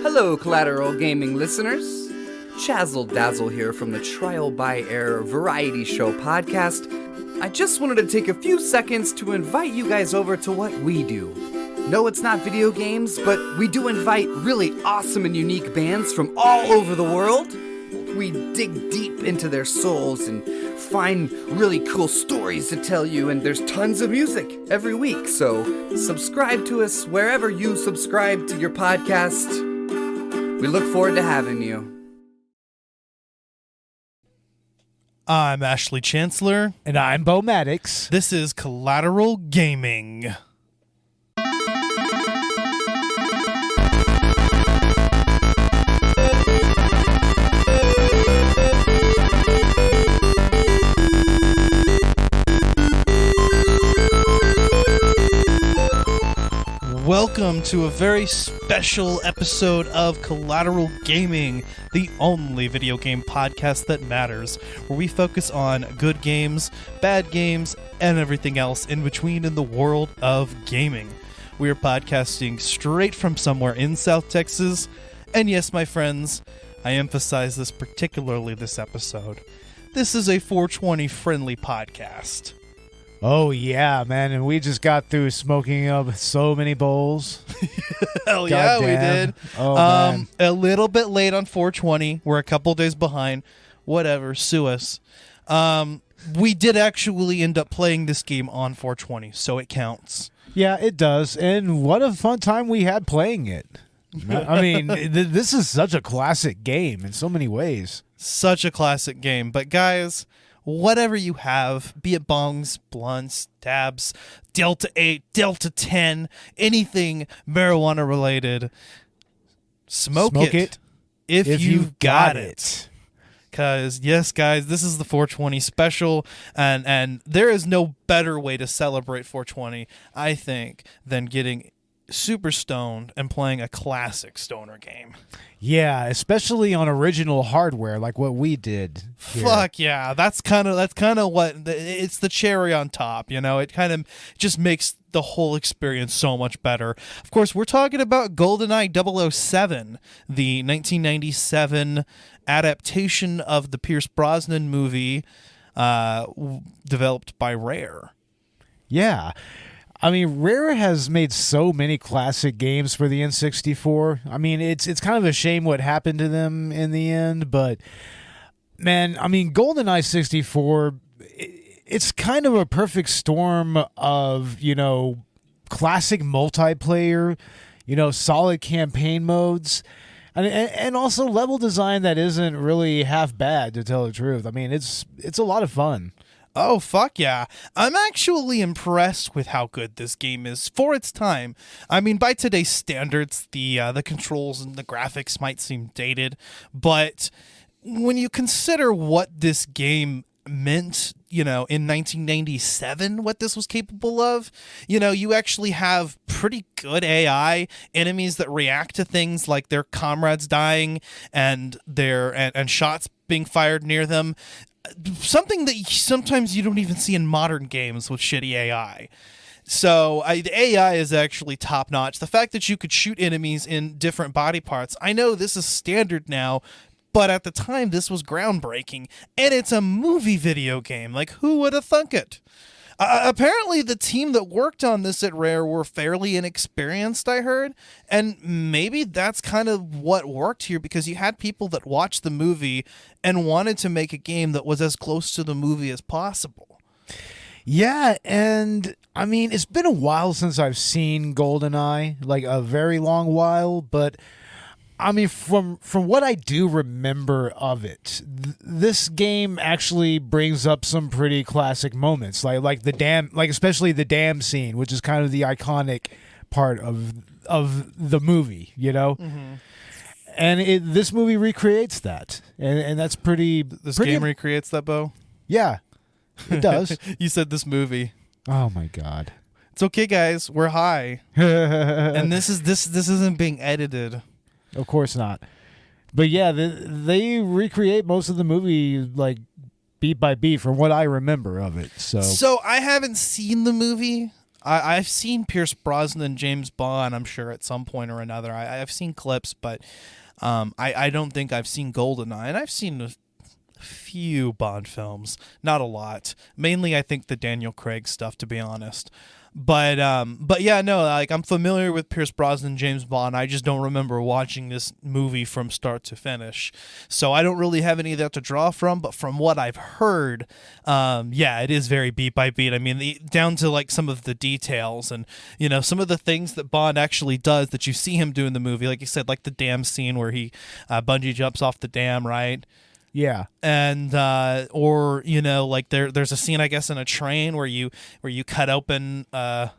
Hello, Collateral Gaming listeners. Chazzle Dazzle here from the Trial by Error Variety Show podcast. I just wanted to take a few seconds to invite you guys over to what we do. No, it's not video games, but we do invite really awesome and unique bands from all over the world. We dig deep into their souls and find really cool stories to tell you, and there's tons of music every week, so subscribe to us wherever you subscribe to your podcast. We look forward to having you. I'm Ashley Chancellor. And I'm Beau Maddox. This is Collateral Gaming. Welcome to a very special episode of Collateral Gaming, the only video game podcast that matters, where we focus on good games, bad games, and everything else in between in the world of gaming. We are podcasting straight from somewhere in South Texas, and yes, my friends, I emphasize this particularly this episode. This is a 420 friendly podcast. Oh, yeah, man, and we just got through smoking up so many bowls. Hell yeah, we did. Oh, man. A little bit late on 420. We're a couple days behind. Whatever, sue us. We did actually end up playing this game on 420, so it counts. Yeah, it does, and what a fun time we had playing it. I mean, this is such a classic game in so many ways. Such a classic game, but guys, whatever you have, be it bongs, blunts, dabs, Delta 8, Delta 10, anything marijuana related, smoke it if you've got it. Because, yes, guys, this is the 420 special, and there is no better way to celebrate 420, I think, than getting super stoned and playing a classic stoner game. Yeah, especially on original hardware like what we did here. Fuck yeah, that's kind of what it's the cherry on top, you know. It kind of just makes the whole experience so much better. Of course, we're talking about GoldenEye 007, the 1997 adaptation of the Pierce Brosnan movie, developed by Rare. Yeah. I mean, Rare has made so many classic games for the N64. I mean, it's kind of a shame what happened to them in the end, but man, I mean, GoldenEye 64, it's kind of a perfect storm of, you know, classic multiplayer, you know, solid campaign modes, and also level design that isn't really half bad, to tell the truth. I mean, it's a lot of fun. Oh, fuck yeah. I'm actually impressed with how good this game is for its time. I mean, by today's standards, the controls and the graphics might seem dated, but when you consider what this game meant, you know, in 1997, what this was capable of, you know, you actually have pretty good AI, enemies that react to things like their comrades dying and and shots being fired near them. Something that sometimes you don't even see in modern games with shitty AI. So the AI is actually top notch. The fact that you could shoot enemies in different body parts, I know this is standard now, but at the time this was groundbreaking, and it's a movie video game. Like, who would have thunk it? Apparently the team that worked on this at Rare were fairly inexperienced, I heard, and maybe that's kind of what worked here, because you had people that watched the movie and wanted to make a game that was as close to the movie as possible. Yeah, and I mean, it's been a while since I've seen GoldenEye, like a very long while, but I mean, from what I do remember of it, this game actually brings up some pretty classic moments, like the dam, like especially the dam scene, which is kind of the iconic part of the movie, you know. Mm-hmm. And this movie recreates that, and that's pretty. This game recreates that, Beau? Yeah, it does. You said this movie. Oh my god! It's okay, guys. We're high, and this isn't being edited. Of course not. But yeah, they recreate most of the movie like beat by beat from what I remember of it. So I haven't seen the movie. I've seen Pierce Brosnan, James Bond, I'm sure at some point or another. I've seen clips, but I don't think I've seen GoldenEye, and I've seen a few Bond films, not a lot. Mainly, I think the Daniel Craig stuff, to be honest. But yeah, no, like I'm familiar with Pierce Brosnan, James Bond. I just don't remember watching this movie from start to finish, so I don't really have any of that to draw from. But from what I've heard, yeah, it is very beat by beat. I mean, down to like some of the details and some of the things that Bond actually does that you see him do in the movie. Like you said, like the dam scene where he bungee jumps off the dam, right? Yeah. And or like there's a scene, I guess, in a train where you cut open a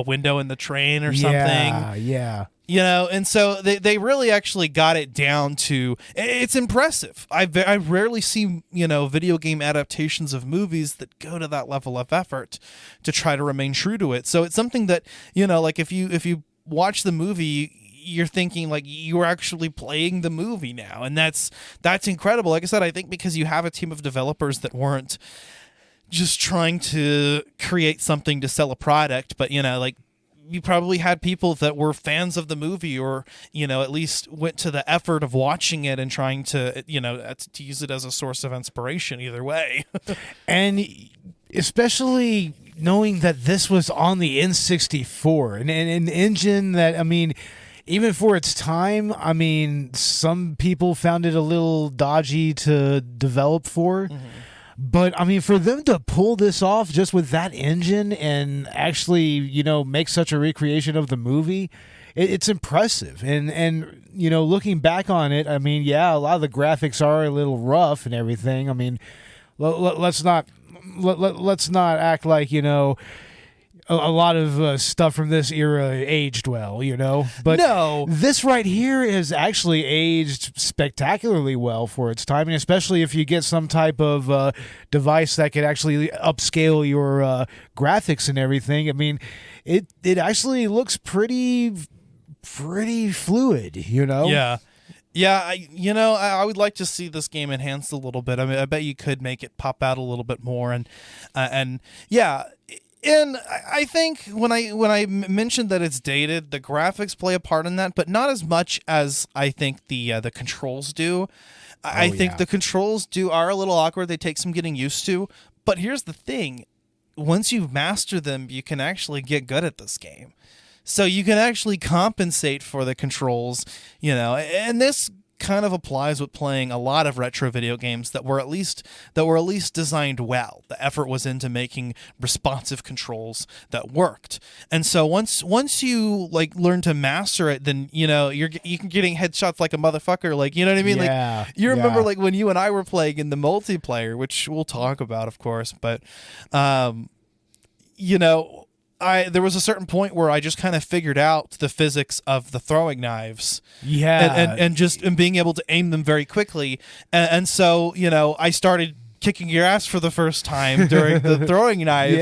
window in the train or something. Yeah. And so they really actually got it down to, it's impressive. I rarely see video game adaptations of movies that go to that level of effort to try to remain true to it. So it's something that like if you watch the movie, you're thinking like you're actually playing the movie now, and that's incredible. Like I said, I think because you have a team of developers that weren't just trying to create something to sell a product, but like you probably had people that were fans of the movie, or at least went to the effort of watching it and trying to to use it as a source of inspiration either way. And especially knowing that this was on the N64 and an engine that, I mean, even for its time, I mean, some people found it a little dodgy to develop for. Mm-hmm. But, I mean, for them to pull this off just with that engine and actually, make such a recreation of the movie, it's impressive. And looking back on it, I mean, yeah, a lot of the graphics are a little rough and everything. I mean, let's not act like, a lot of stuff from this era aged well, But no, this right here has actually aged spectacularly well for its time, and especially if you get some type of device that could actually upscale your graphics and everything. I mean, it actually looks pretty fluid, Yeah. Yeah, I would like to see this game enhanced a little bit. I mean, I bet you could make it pop out a little bit more, and yeah. And I think when I mentioned that it's dated, the graphics play a part in that, but not as much as I think the controls do. I think the controls are a little awkward. They take some getting used to. But here's the thing. Once you've mastered them, you can actually get good at this game. So you can actually compensate for the controls, and this kind of applies with playing a lot of retro video games that were at least designed well. The effort was into making responsive controls that worked. And so once you like learn to master it, then you can getting headshots like a motherfucker, like, you know what I mean? Yeah, like you remember like when you and I were playing in the multiplayer, which we'll talk about, of course, but there was a certain point where I just kind of figured out the physics of the throwing knives, and being able to aim them very quickly, and so I started kicking your ass for the first time during the throwing knife.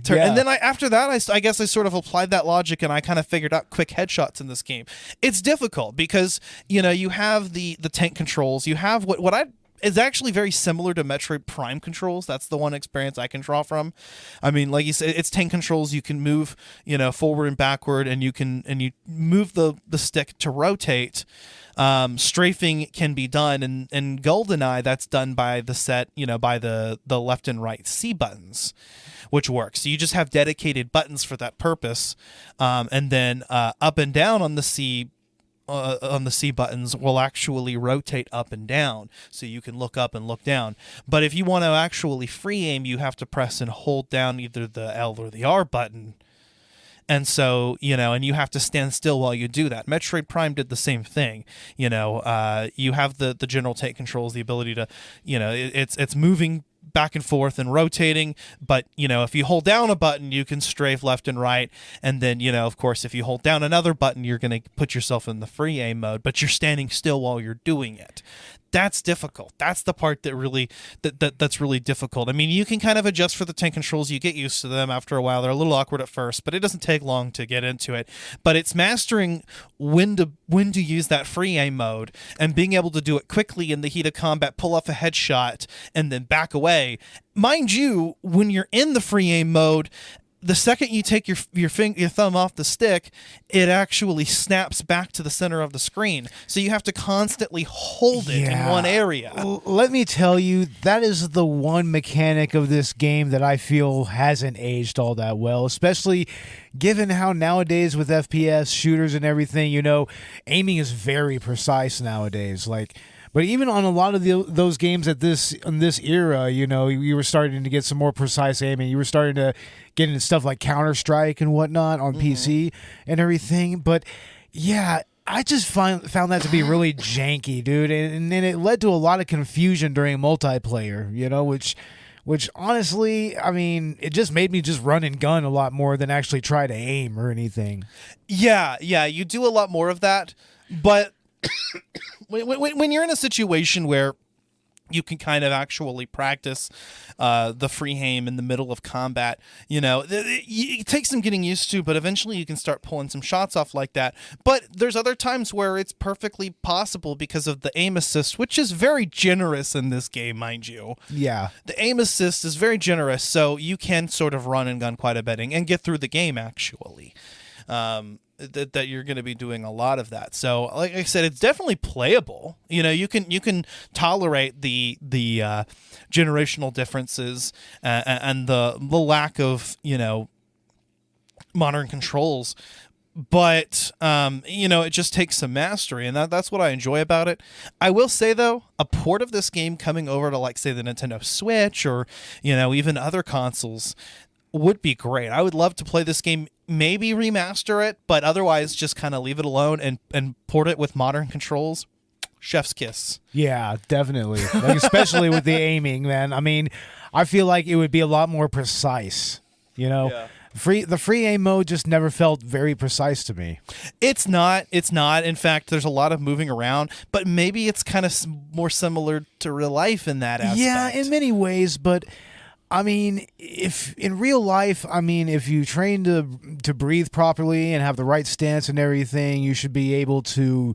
And then after that, I guess I sort of applied that logic, and I kind of figured out quick headshots in this game. It's difficult because you have the tank controls, you have what I is actually very similar to Metroid Prime controls. That's the one experience I can draw from. I mean, like you said, it's tank controls. You can move, forward and backward, and you move the stick to rotate. Strafing can be done, and in GoldenEye, that's done by the set, by the left and right C buttons, which works. So you just have dedicated buttons for that purpose, and then up and down on the C buttons will actually rotate up and down, so you can look up and look down. But if you want to actually free aim, you have to press and hold down either the L or the R button. And so, and you have to stand still while you do that. Metroid Prime did the same thing. You have the general tank controls, the ability to, it's moving back and forth and rotating, but if you hold down a button, you can strafe left and right, and then of course, if you hold down another button, you're going to put yourself in the free aim mode, but you're standing still while you're doing it. That's difficult. That's the part that really that's really difficult. I mean, you can kind of adjust for the tank controls. You get used to them after a while. They're a little awkward at first, but it doesn't take long to get into it. But it's mastering when to use that free aim mode and being able to do it quickly in the heat of combat, pull off a headshot, and then back away. Mind you, when you're in the free aim mode, the second you take your thumb off the stick, it actually snaps back to the center of the screen. So you have to constantly hold it in one area. Let me tell you, that is the one mechanic of this game that I feel hasn't aged all that well, especially given how nowadays with FPS shooters and everything, aiming is very precise nowadays. But even on a lot of those games in this era, you were starting to get some more precise aiming. You were starting to get into stuff like Counter-Strike and whatnot on PC and everything. But yeah, I just found that to be really janky, dude. And it led to a lot of confusion during multiplayer, which honestly, I mean, it just made me just run and gun a lot more than actually try to aim or anything. Yeah, you do a lot more of that, but when you're in a situation where you can kind of actually practice the free aim in the middle of combat, it takes some getting used to, but eventually you can start pulling some shots off like that. But there's other times where it's perfectly possible because of the aim assist, which is very generous in this game, mind you. Yeah. The aim assist is very generous, so you can sort of run and gun quite a bit and get through the game, actually. That you're going to be doing a lot of that. So, like I said, it's definitely playable. You can tolerate the generational differences and the lack of modern controls. But it just takes some mastery, and that's what I enjoy about it. I will say though, a port of this game coming over to like say the Nintendo Switch or even other consoles would be great. I would love to play this game, maybe remaster it, but otherwise just kind of leave it alone and port it with modern controls. Chef's kiss. Yeah, definitely. Especially with the aiming, man. I mean, I feel like it would be a lot more precise, Yeah. The free aim mode just never felt very precise to me. It's not. In fact, there's a lot of moving around, but maybe it's kind of more similar to real life in that aspect. Yeah, in many ways, but I mean, if in real life, if you train to breathe properly and have the right stance and everything, you should be able to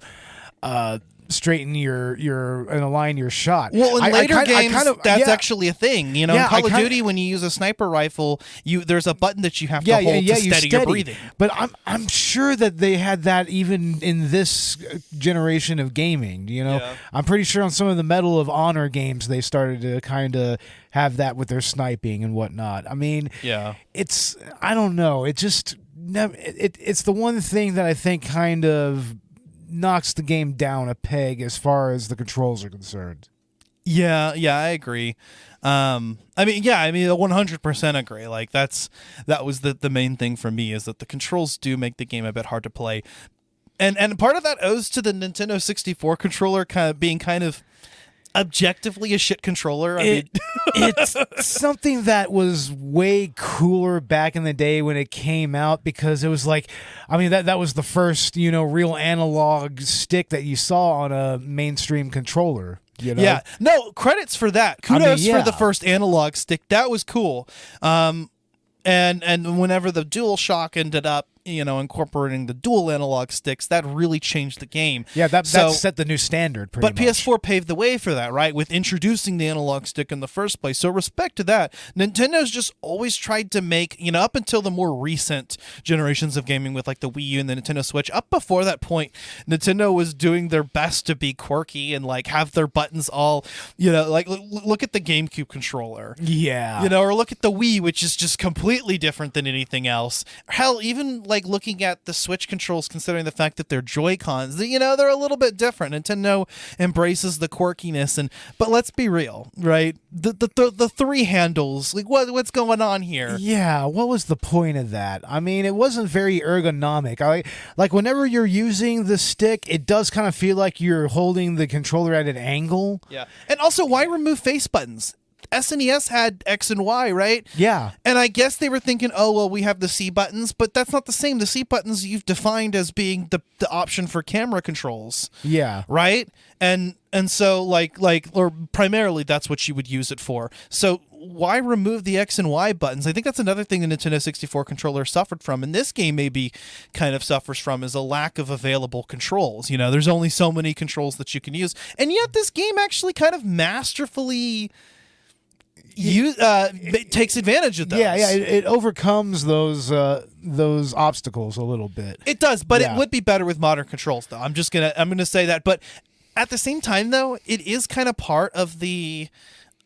straighten and align your shot. Well, in later games, that's actually a thing. In Call of Duty, when you use a sniper rifle, there's a button that you have to hold to steady your breathing. But I'm sure that they had that even in this generation of gaming. I'm pretty sure on some of the Medal of Honor games they started to kind of have that with their sniping and whatnot. I mean, I don't know. It just it's the one thing that I think kind of knocks the game down a peg as far as the controls are concerned. Yeah, I agree. I 100% agree. Like that was the main thing for me, is that the controls do make the game a bit hard to play. And part of that owes to the Nintendo 64 controller being kind of objectively a shit controller. It's something that was way cooler back in the day when it came out, because it was like, that was the first, real analog stick that you saw on a mainstream controller. Yeah, no, credits for that. Kudos for the first analog stick. That was cool. And whenever the DualShock ended up, incorporating the dual analog sticks, that really changed the game. Yeah, that set the new standard pretty much. But PS4 paved the way for that, right? With introducing the analog stick in the first place. So respect to that. Nintendo's just always tried to make, up until the more recent generations of gaming with like the Wii U and the Nintendo Switch, up before that point, Nintendo was doing their best to be quirky and like have their buttons all, like look at the GameCube controller. Yeah. Or look at the Wii, which is just completely different than anything else. Hell, even like looking at the Switch controls, considering the fact that they're Joy-Cons, they're a little bit different. Nintendo embraces the quirkiness, but let's be real, right? The three handles, like what's going on here? Yeah, what was the point of that? It wasn't very ergonomic. Like whenever you're using the stick, it does kind of feel like you're holding the controller at an angle. Yeah, and also, why remove face buttons? SNES had X and Y, right? Yeah. And I guess they were thinking, oh, well, we have the C buttons, but that's not the same. The C buttons you've defined as being the option for camera controls. Yeah. Right? And so or primarily that's what you would use it for. So why remove the X and Y buttons? I think that's another thing the Nintendo 64 controller suffered from, and this game maybe kind of suffers from, is a lack of available controls. There's only so many controls that you can use. And yet this game actually kind of masterfully it takes advantage of those. Yeah, it overcomes those obstacles a little bit. It does, but Yeah. it would be better with modern controls, though. I'm gonna say that. But at the same time, though, it is kind of part of the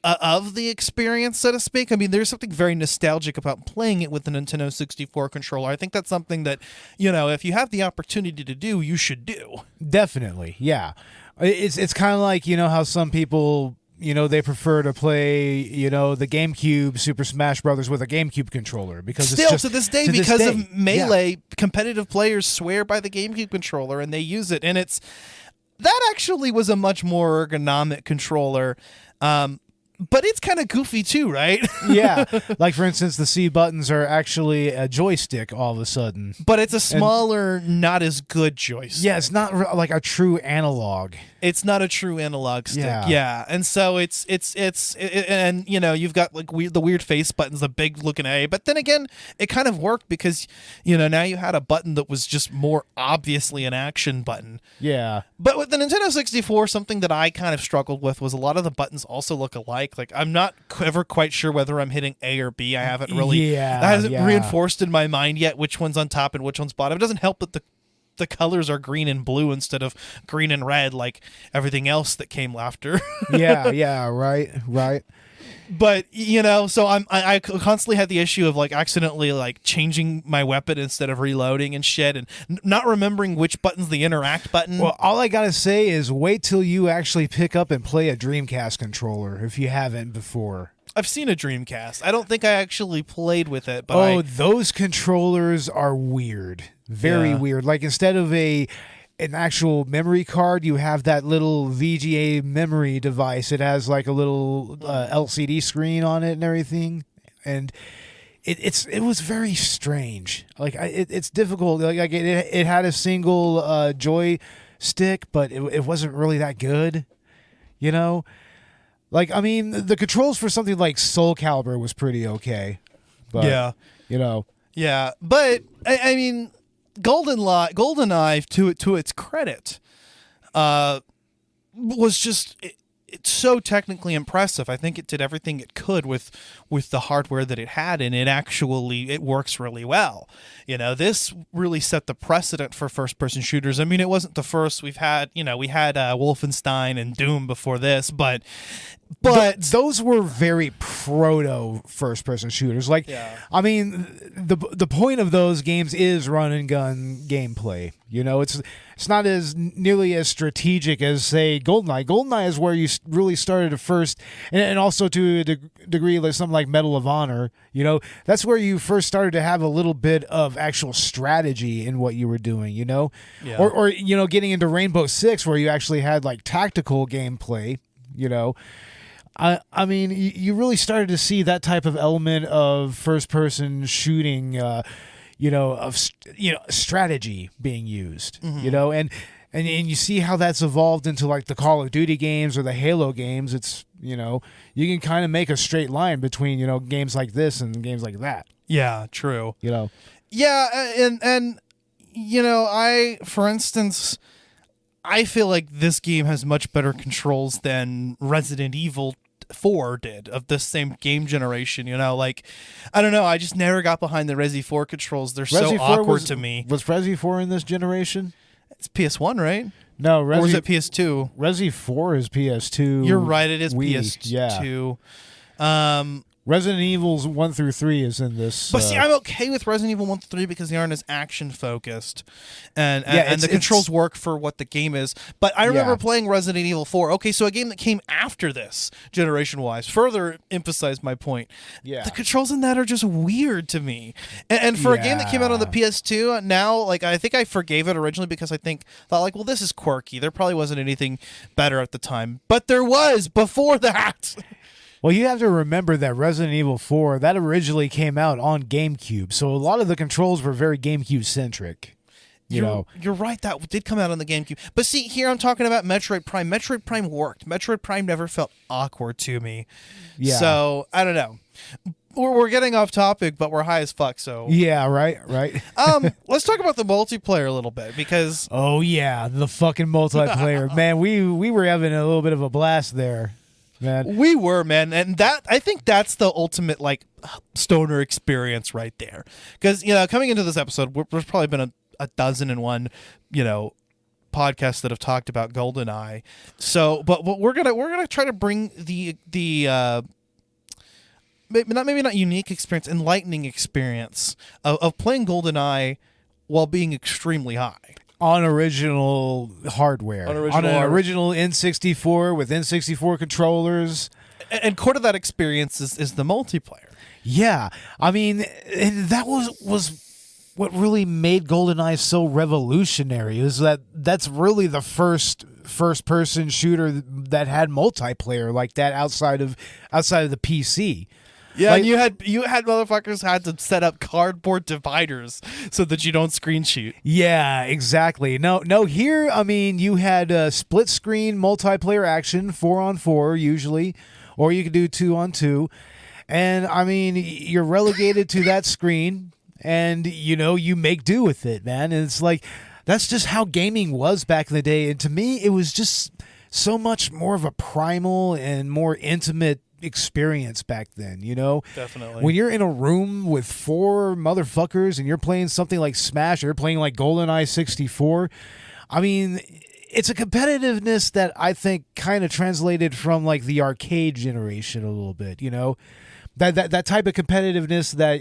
experience, so to speak. I mean, there's something very nostalgic about playing it with the Nintendo 64 controller. I think that's something that, if you have the opportunity to do, you should do. Definitely, yeah. It's kind of like, how some people, they prefer to play, the GameCube Super Smash Brothers with a GameCube controller because Still it's just, to this day, to this because day, of Melee, competitive players swear by the GameCube controller and they use it, and that actually was a much more ergonomic controller. But it's kind of goofy too, right? Yeah. Like, for instance, the C buttons are actually a joystick all of a sudden. But it's a smaller, not as good joystick. Yeah, it's not like a true analog. It's not a true analog stick. Yeah. And so and you've got like the weird face buttons, the big looking A. But then again, it kind of worked because, now you had a button that was just more obviously an action button. Yeah. But with the Nintendo 64, something that I kind of struggled with was a lot of the buttons also look alike. Like, I'm not ever quite sure whether I'm hitting A or B. I haven't really, that hasn't reinforced in my mind yet which one's on top and which one's bottom. It doesn't help that the colors are green and blue instead of green and red like everything else that came after. yeah, right. But so I constantly had the issue of like accidentally like changing my weapon instead of reloading and shit, and not remembering which button's the interact button. Well, all I gotta say is wait till you actually pick up and play a Dreamcast controller if you haven't before. I've seen a Dreamcast. I don't think I actually played with it, but those controllers are weird, very weird. Like, instead of an actual memory card, you have that little VGA memory device. It has like a little LCD screen on it and everything, and it was very strange. Like, it's difficult. Like it had a single joystick, but it wasn't really that good. Like, I mean, the controls for something like Soul Calibur was pretty okay, but yeah. But I mean, GoldenEye, to its credit, was just it's so technically impressive. I think it did everything it could with the hardware that it had, and it works really well. This really set the precedent for first-person shooters. I mean, it wasn't the first. We had Wolfenstein and Doom before this, but those were very proto first-person shooters. Like, I mean, the point of those games is run and gun gameplay. It's not as nearly as strategic as, say, GoldenEye. GoldenEye is where you really started at first, and also to a degree, like something like Medal of Honor. That's where you first started to have a little bit of actual strategy in what you were doing. Or getting into Rainbow Six, where you actually had like tactical gameplay. I mean, you really started to see that type of element of first-person shooting, strategy being used, and you see how that's evolved into like the Call of Duty games or the Halo games. It's, you can kind of make a straight line between, games like this and games like that. Yeah, true. Yeah, and for instance, I feel like this game has much better controls than Resident Evil 4 did of this same game generation. Like, I don't know, I just never got behind the Resi 4 controls. They're so awkward to me. Was Resi 4 in this generation? It's PS1, right? No, or is it PS2? Resi 4 is PS2. You're right, it is PS2. Yeah. Resident Evils 1 through 3 is in this. But see, I'm okay with Resident Evil 1 through 3 because they aren't as action focused, and the controls work for what the game is. But I remember playing Resident Evil 4. Okay, so a game that came after this, generation-wise, further emphasized my point. Yeah, the controls in that are just weird to me. And for a game that came out on the PS2, now, like, I think I forgave it originally because I thought like, well, this is quirky. There probably wasn't anything better at the time, but there was before that. Well, you have to remember that Resident Evil 4, that originally came out on GameCube, so a lot of the controls were very GameCube-centric. You're right, that did come out on the GameCube. But see, here I'm talking about Metroid Prime. Metroid Prime worked. Metroid Prime never felt awkward to me. Yeah. So, I don't know. We're getting off topic, but we're high as fuck, so... Yeah, right. Let's talk about the multiplayer a little bit, because... Oh, yeah, the fucking multiplayer. Man, we were having a little bit of a blast there. man. We were, man, and that I think that's the ultimate like stoner experience right there. Because coming into this episode, there's probably been a dozen and one, podcasts that have talked about GoldenEye. So, but we're gonna try to bring the maybe not unique experience, enlightening experience of playing GoldenEye while being extremely high. On original hardware. On an original N64 with N64 controllers. And core to that experience is the multiplayer. Yeah. I mean, and that was what really made GoldenEye so revolutionary, is that's really the first-person shooter that had multiplayer like that outside of the PC. Yeah, like, and you had motherfuckers had to set up cardboard dividers so that you don't screen shoot. Yeah, exactly. No. Here, I mean, you had split screen multiplayer action, 4-on-4 usually, or you could do 2-on-2, and I mean, you're relegated to that screen, and you make do with it, man. And it's like that's just how gaming was back in the day, and to me, it was just so much more of a primal and more intimate experience back then. Definitely. When you're in a room with 4 motherfuckers and you're playing something like Smash, or you're playing like GoldenEye 64, I mean, it's a competitiveness that I think kind of translated from like the arcade generation a little bit. That type of competitiveness that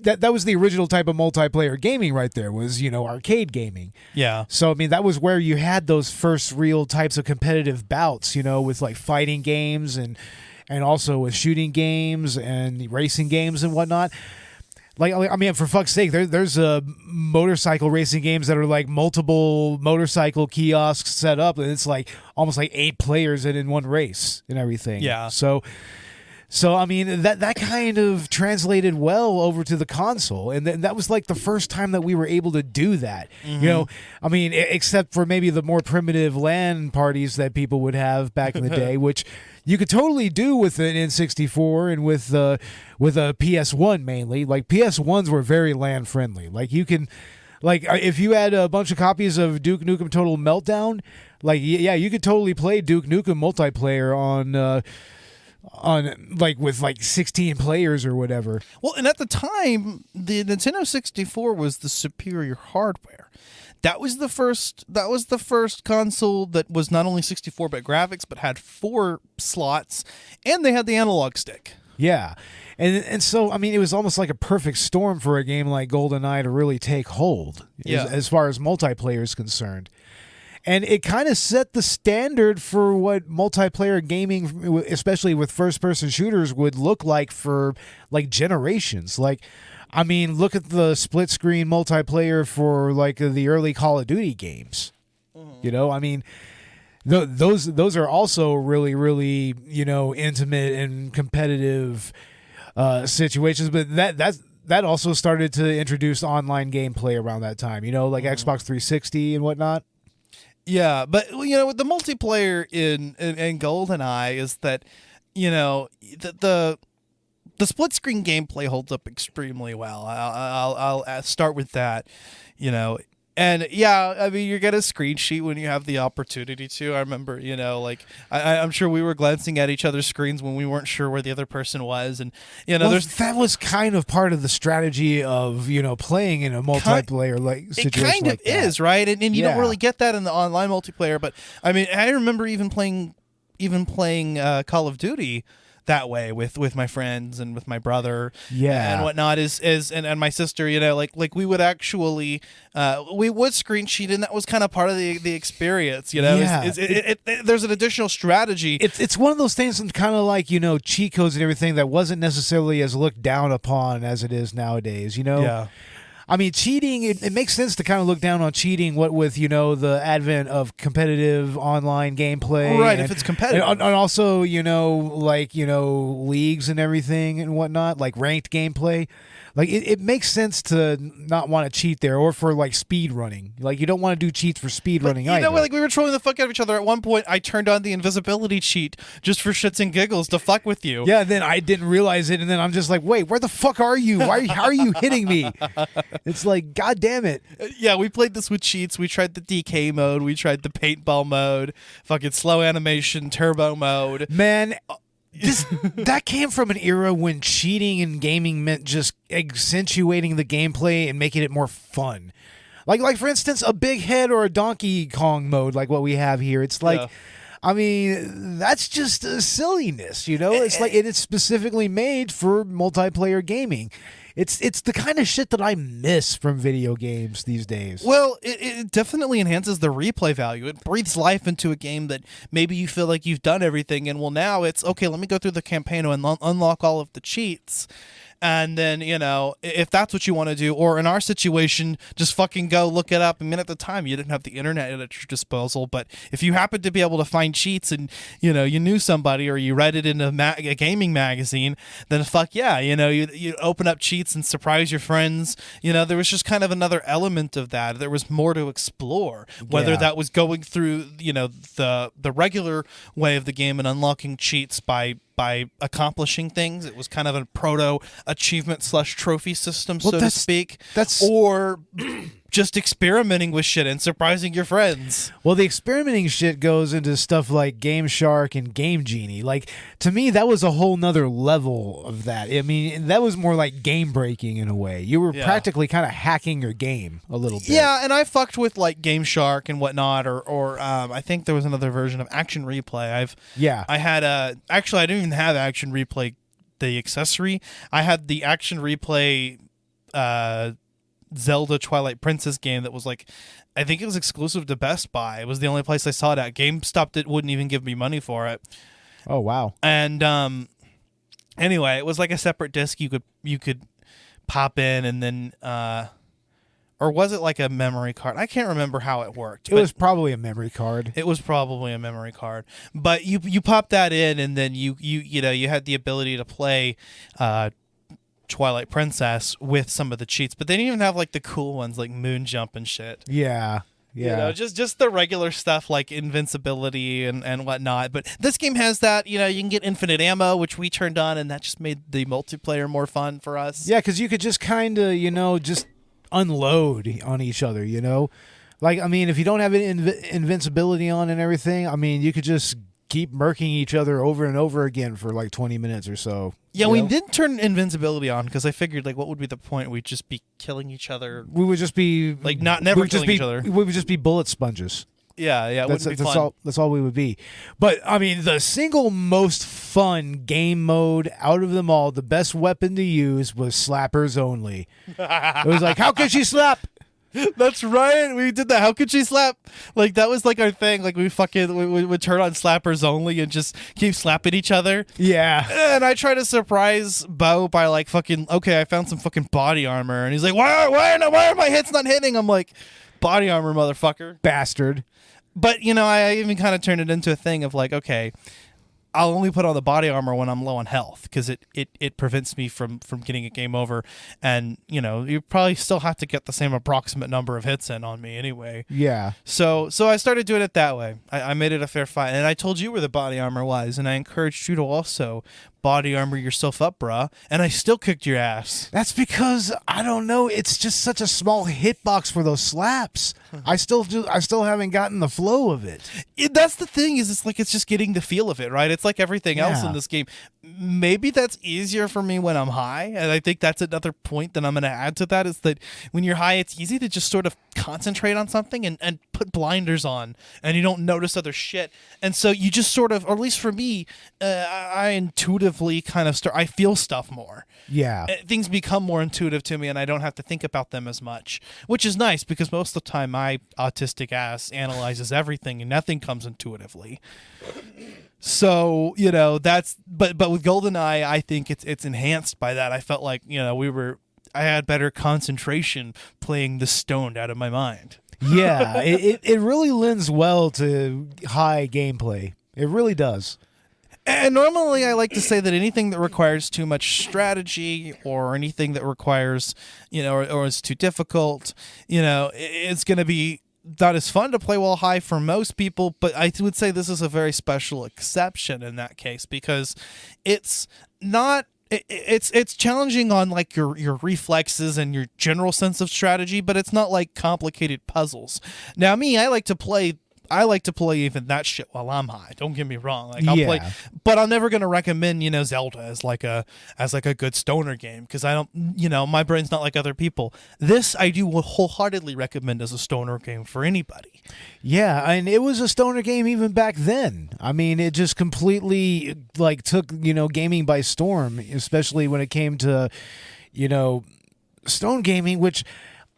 that was the original type of multiplayer gaming right there, was arcade gaming. Yeah. So I mean, that was where you had those first real types of competitive bouts, with like fighting games and also with shooting games and racing games and whatnot. Like, I mean, for fuck's sake, there's motorcycle racing games that are like multiple motorcycle kiosks set up, and it's like almost like 8 players in one race and everything. Yeah. So I mean, that kind of translated well over to the console, and that was like the first time that we were able to do that. Mm-hmm. I mean, except for maybe the more primitive LAN parties that people would have back in the day, which you could totally do with an N64 and with a PS1 mainly. Like PS1s were very LAN friendly. Like you can, like if you had a bunch of copies of Duke Nukem Total Meltdown, like yeah, you could totally play Duke Nukem multiplayer on like with like 16 players or whatever. Well, and at the time, the Nintendo 64 was the superior hardware. That was the first console that was not only 64-bit graphics but had 4 slots, and they had the analog stick. Yeah. And so I mean, it was almost like a perfect storm for a game like GoldenEye to really take hold as far as multiplayer is concerned. And it kind of set the standard for what multiplayer gaming, especially with first-person shooters, would look like for like generations. Like, I mean, look at the split-screen multiplayer for like the early Call of Duty games. Mm-hmm. I mean, those are also really, really intimate and competitive situations. But that also started to introduce online gameplay around that time. Like Xbox 360 and whatnot. Yeah, but with the multiplayer in GoldenEye is that the split screen gameplay holds up extremely well. I'll start with that, and yeah, I mean, you're gonna screen sheet when you have the opportunity to. I remember, like I'm sure we were glancing at each other's screens when we weren't sure where the other person was, and that was kind of part of the strategy of playing in a multiplayer like situation. It kind of like that. is, right? And you don't really get that in the online multiplayer. But I mean, I remember even playing Call of Duty that way with my friends and with my brother and whatnot and my sister, like we would actually we would screen sheet, and that was kind of part of the experience, there's an additional strategy. It's one of those things, kind of like cheat codes and everything that wasn't necessarily as looked down upon as it is nowadays. I mean, cheating, it makes sense to kind of look down on cheating, what with, the advent of competitive online gameplay. Right, if it's competitive. And also, leagues and everything and whatnot, like ranked gameplay. Like, it makes sense to not want to cheat there, or for, like, speed running. Like, you don't want to do cheats for speed running either. Like, we were trolling the fuck out of each other. At one point, I turned on the invisibility cheat just for shits and giggles to fuck with you. Yeah, and then I didn't realize it, and then I'm just like, wait, where the fuck are you? How are you hitting me? It's like, God damn it. Yeah, we played this with cheats. We tried the DK mode. We tried the paintball mode. Fucking slow animation, turbo mode. Man, that came from an era when cheating in gaming meant just accentuating the gameplay and making it more fun. Like for instance, a big head or a Donkey Kong mode like what we have here. It's like, I mean, that's just a silliness, you know? It's like it's specifically made for multiplayer gaming. It's the kind of shit that I miss from video games these days. Well, it definitely enhances the replay value. It breathes life into a game that maybe you feel like you've done everything, and well, now it's, okay, let me go through the campaign and unlock all of the cheats. And then, you know, if that's what you want to do, or in our situation, just fucking go look it up. I mean, at the time, you didn't have the internet at your disposal, but if you happen to be able to find cheats and, you know, you knew somebody or you read it in a gaming magazine, then fuck yeah, you know, you open up cheats and surprise your friends. You know, there was just kind of another element of that. There was more to explore, whether that was going through, you know, the regular way of the game and unlocking cheats by accomplishing things. It was kind of a proto achievement / trophy system, so to speak. Or just experimenting with shit and surprising your friends. Well, the experimenting shit goes into stuff like Game Shark and Game Genie. Like, to me, that was a whole nother level of that. I mean, that was more like game breaking in a way. You were practically kind of hacking your game a little bit. Yeah, and I fucked with like Game Shark and whatnot, or I think there was another version of Action Replay. I had actually I didn't even have Action Replay, the accessory. I had the Action Replay Zelda Twilight Princess game that was like, I think it was exclusive to Best Buy. It was the only place I saw it at. GameStop wouldn't even give me money for it. Oh wow. And anyway, it was like a separate disc you could pop in, and then or was it like a memory card? I can't remember how it worked. It was probably a memory card. It was probably a memory card. But you pop that in, and then you had the ability to play Twilight Princess with some of the cheats, but they didn't even have like the cool ones like moon jump and shit. Yeah. You know, just the regular stuff like invincibility and whatnot. But this game has that, you know, you can get infinite ammo, which we turned on, and that just made the multiplayer more fun for us. Yeah, because you could just kind of, you know, just unload on each other, you know? Like, I mean, if you don't have invincibility on and everything, I mean, you could just keep murking each other over and over again for like 20 minutes or so. Yeah, we didn't turn invincibility on because I figured, like, what would be the point? We'd just be killing each other. We would just be like never killing each other. We would just be bullet sponges. Yeah, it wouldn't be fun. That's all we would be. But I mean, the single most fun game mode out of them all, the best weapon to use was slappers only. It was like, how could she slap? That's right. We did that. How could she slap? Like, that was like our thing. Like, we would turn on slappers only and just keep slapping each other. Yeah. And I try to surprise Beau by like fucking, okay, I found some fucking body armor, and he's like, why are my hits not hitting? I'm like, body armor, motherfucker, bastard. But you know, I even kind of turned it into a thing of like, okay, I'll only put on the body armor when I'm low on health because it prevents me from getting a game over. And, you know, you probably still have to get the same approximate number of hits in on me anyway. Yeah. So I started doing it that way. I made it a fair fight. And I told you where the body armor was, and I encouraged you to also body armor yourself up, bruh. And I still kicked your ass. That's because, I don't know, it's just such a small hitbox for those slaps. I still haven't gotten the flow of it. That's the thing, is it's just getting the feel of it, right? It's like everything else in this game. Maybe that's easier for me when I'm high, and I think that's another point that I'm going to add to that, is that when you're high, it's easy to just sort of concentrate on something and put blinders on, and you don't notice other shit. And so you just sort of, or at least for me, I intuitively kind of I feel stuff more. Yeah. Things become more intuitive to me, and I don't have to think about them as much, which is nice because most of the time my autistic ass analyzes everything and nothing comes intuitively. So, you know, but with GoldenEye, I think it's enhanced by that. I felt like, you know, I had better concentration playing the stoned out of my mind. Yeah, it really lends well to high gameplay. It really does. And normally I like to say that anything that requires too much strategy or anything that requires, you know, or is too difficult, you know, it's going to be not as fun to play while high for most people. But I would say this is a very special exception in that case, because it's not it's challenging on like your reflexes and your general sense of strategy, but it's not like complicated puzzles. Now, me, I like to play even that shit while I'm high. Don't get me wrong. Like I'll play, but I'm never gonna recommend Zelda as like a good stoner game, because I don't, my brain's not like other people. This I do wholeheartedly recommend as a stoner game for anybody. Yeah, and it was a stoner game even back then. I mean, it just completely like took gaming by storm, especially when it came to stone gaming, which.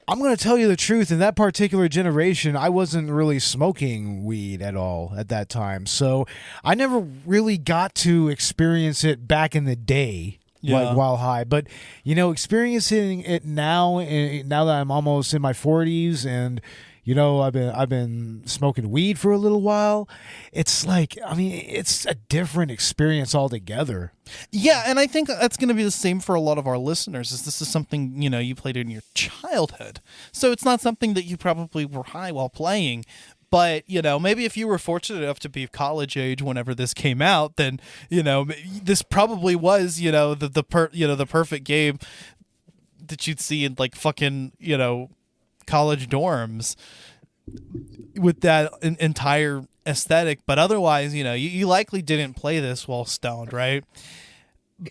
I'm going to tell you the truth. In that particular generation, I wasn't really smoking weed at all at that time. So I never really got to experience it back in the day, like while high. But, experiencing it now that I'm almost in my 40s and, I've been smoking weed for a little while. It's like, it's a different experience altogether. Yeah, and I think that's going to be the same for a lot of our listeners, is this is something, you played in your childhood. So it's not something that you probably were high while playing. But, maybe if you were fortunate enough to be college age whenever this came out, then, this probably was, the perfect game that you'd see in like fucking, college dorms with that entire aesthetic. But otherwise, you likely didn't play this while stoned, right?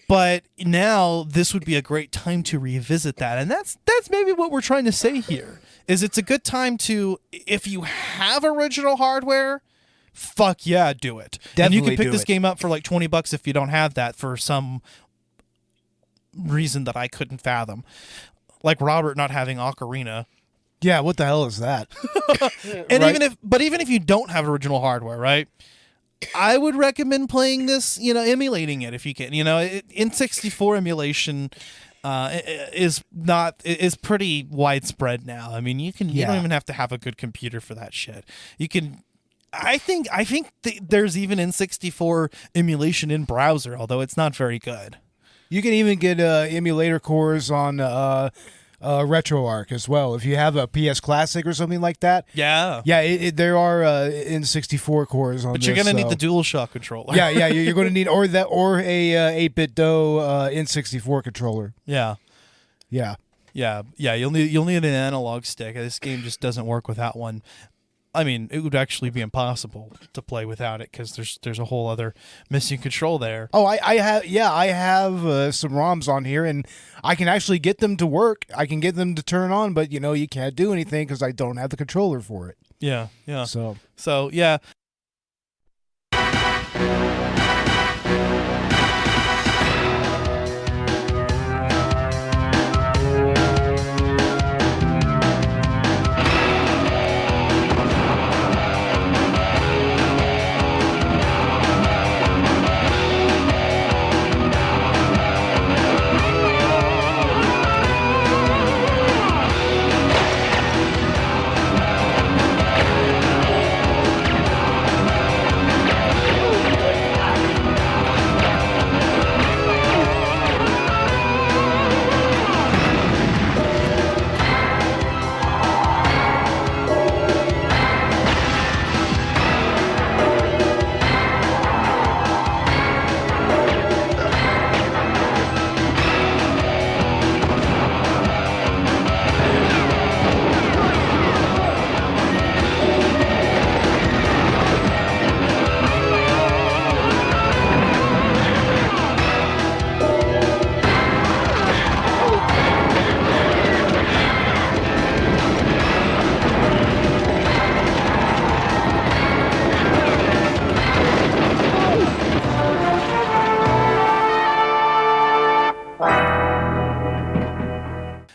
But now this would be a great time to revisit that, and that's maybe what we're trying to say here. Is it's a good time to, if you have original hardware, fuck yeah, do it. Definitely. And you can pick this game up for like $20 if you don't have that for some reason that I couldn't fathom, like Robert not having Ocarina. Yeah, what the hell is that? And right? even if you don't have original hardware, right? I would recommend playing this, emulating it if you can. N64 emulation is pretty widespread now. I mean, you don't even have to have a good computer for that shit. You can. I think there's even N64 emulation in browser, although it's not very good. You can even get emulator cores on RetroArch as well. If you have a PS Classic or something like that. Yeah. Yeah, there are N64 cores on but this. You're going to need the DualShock controller. Yeah, you're going to need or a 8-bit DOE N64 controller. Yeah. Yeah. Yeah. You'll need an analog stick. This game just doesn't work without one. I mean, it would actually be impossible to play without it, because there's a whole other missing control there. Oh, I have some ROMs on here, and I can actually get them to work. I can get them to turn on, but you can't do anything because I don't have the controller for it. Yeah. So yeah.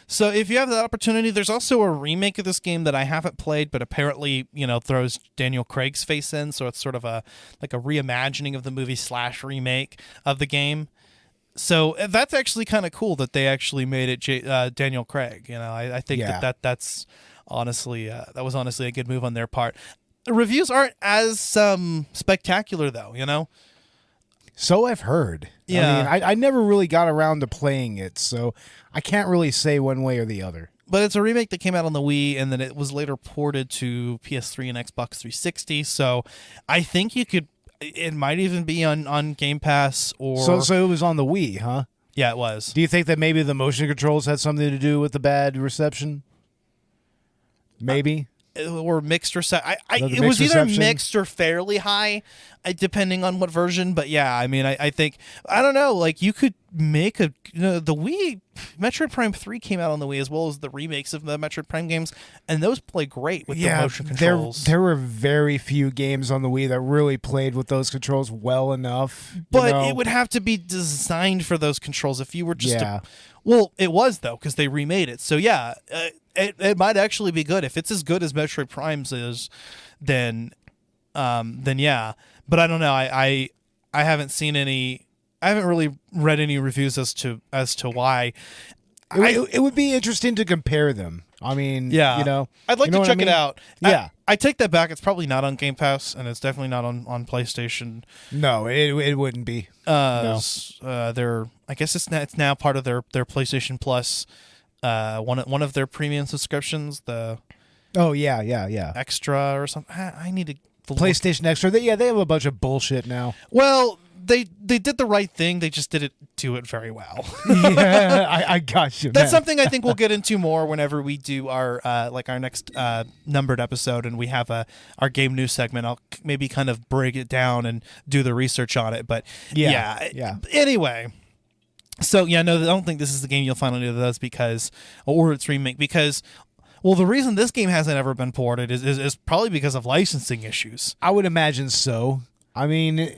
So if you have the opportunity, there's also a remake of this game that I haven't played, but apparently, throws Daniel Craig's face in. So it's sort of a reimagining of the movie / remake of the game. So that's actually kind of cool that they actually made it Daniel Craig. I think that's honestly, that was honestly a good move on their part. The reviews aren't as spectacular though, So I've heard. Yeah. I never really got around to playing it, so I can't really say one way or the other. But it's a remake that came out on the Wii, and then it was later ported to PS3 and Xbox 360. So I think it might even be on Game Pass or. So it was on the Wii, huh? Yeah, it was. Do you think that maybe the motion controls had something to do with the bad reception? Maybe. Or mixed reception. It mixed was either reception? mixed or fairly high, depending on what version. But yeah, I mean, I think, I don't know, like you could make the Wii, Metroid Prime 3 came out on the Wii as well as the remakes of the Metroid Prime games, and those play great with the motion controls. There were very few games on the Wii that really played with those controls well enough. But it would have to be designed for those controls if you were just well, it was though, because they remade it. So yeah, it might actually be good. If it's as good as Metroid Prime's is, then yeah. But I don't know. I haven't seen any. I haven't really read any reviews as to why. It would be interesting to compare them. I mean, yeah, I'd like to check it out. Yeah, I take that back. It's probably not on Game Pass, and it's definitely not on PlayStation. No, it wouldn't be. No. I guess it's now part of their PlayStation Plus. One of their premium subscriptions. The extra or something. I need to PlayStation Extra. They have a bunch of bullshit now. Well, they did the right thing. They just didn't do it very well. Yeah, I got you. That's something I think we'll get into more whenever we do our our next numbered episode, and we have our game news segment. I'll maybe kind of break it down and do the research on it. But yeah. Anyway. So yeah, no, I don't think this is the game you'll find on either of those or its remake because. Well, the reason this game hasn't ever been ported is probably because of licensing issues. I would imagine so. I mean,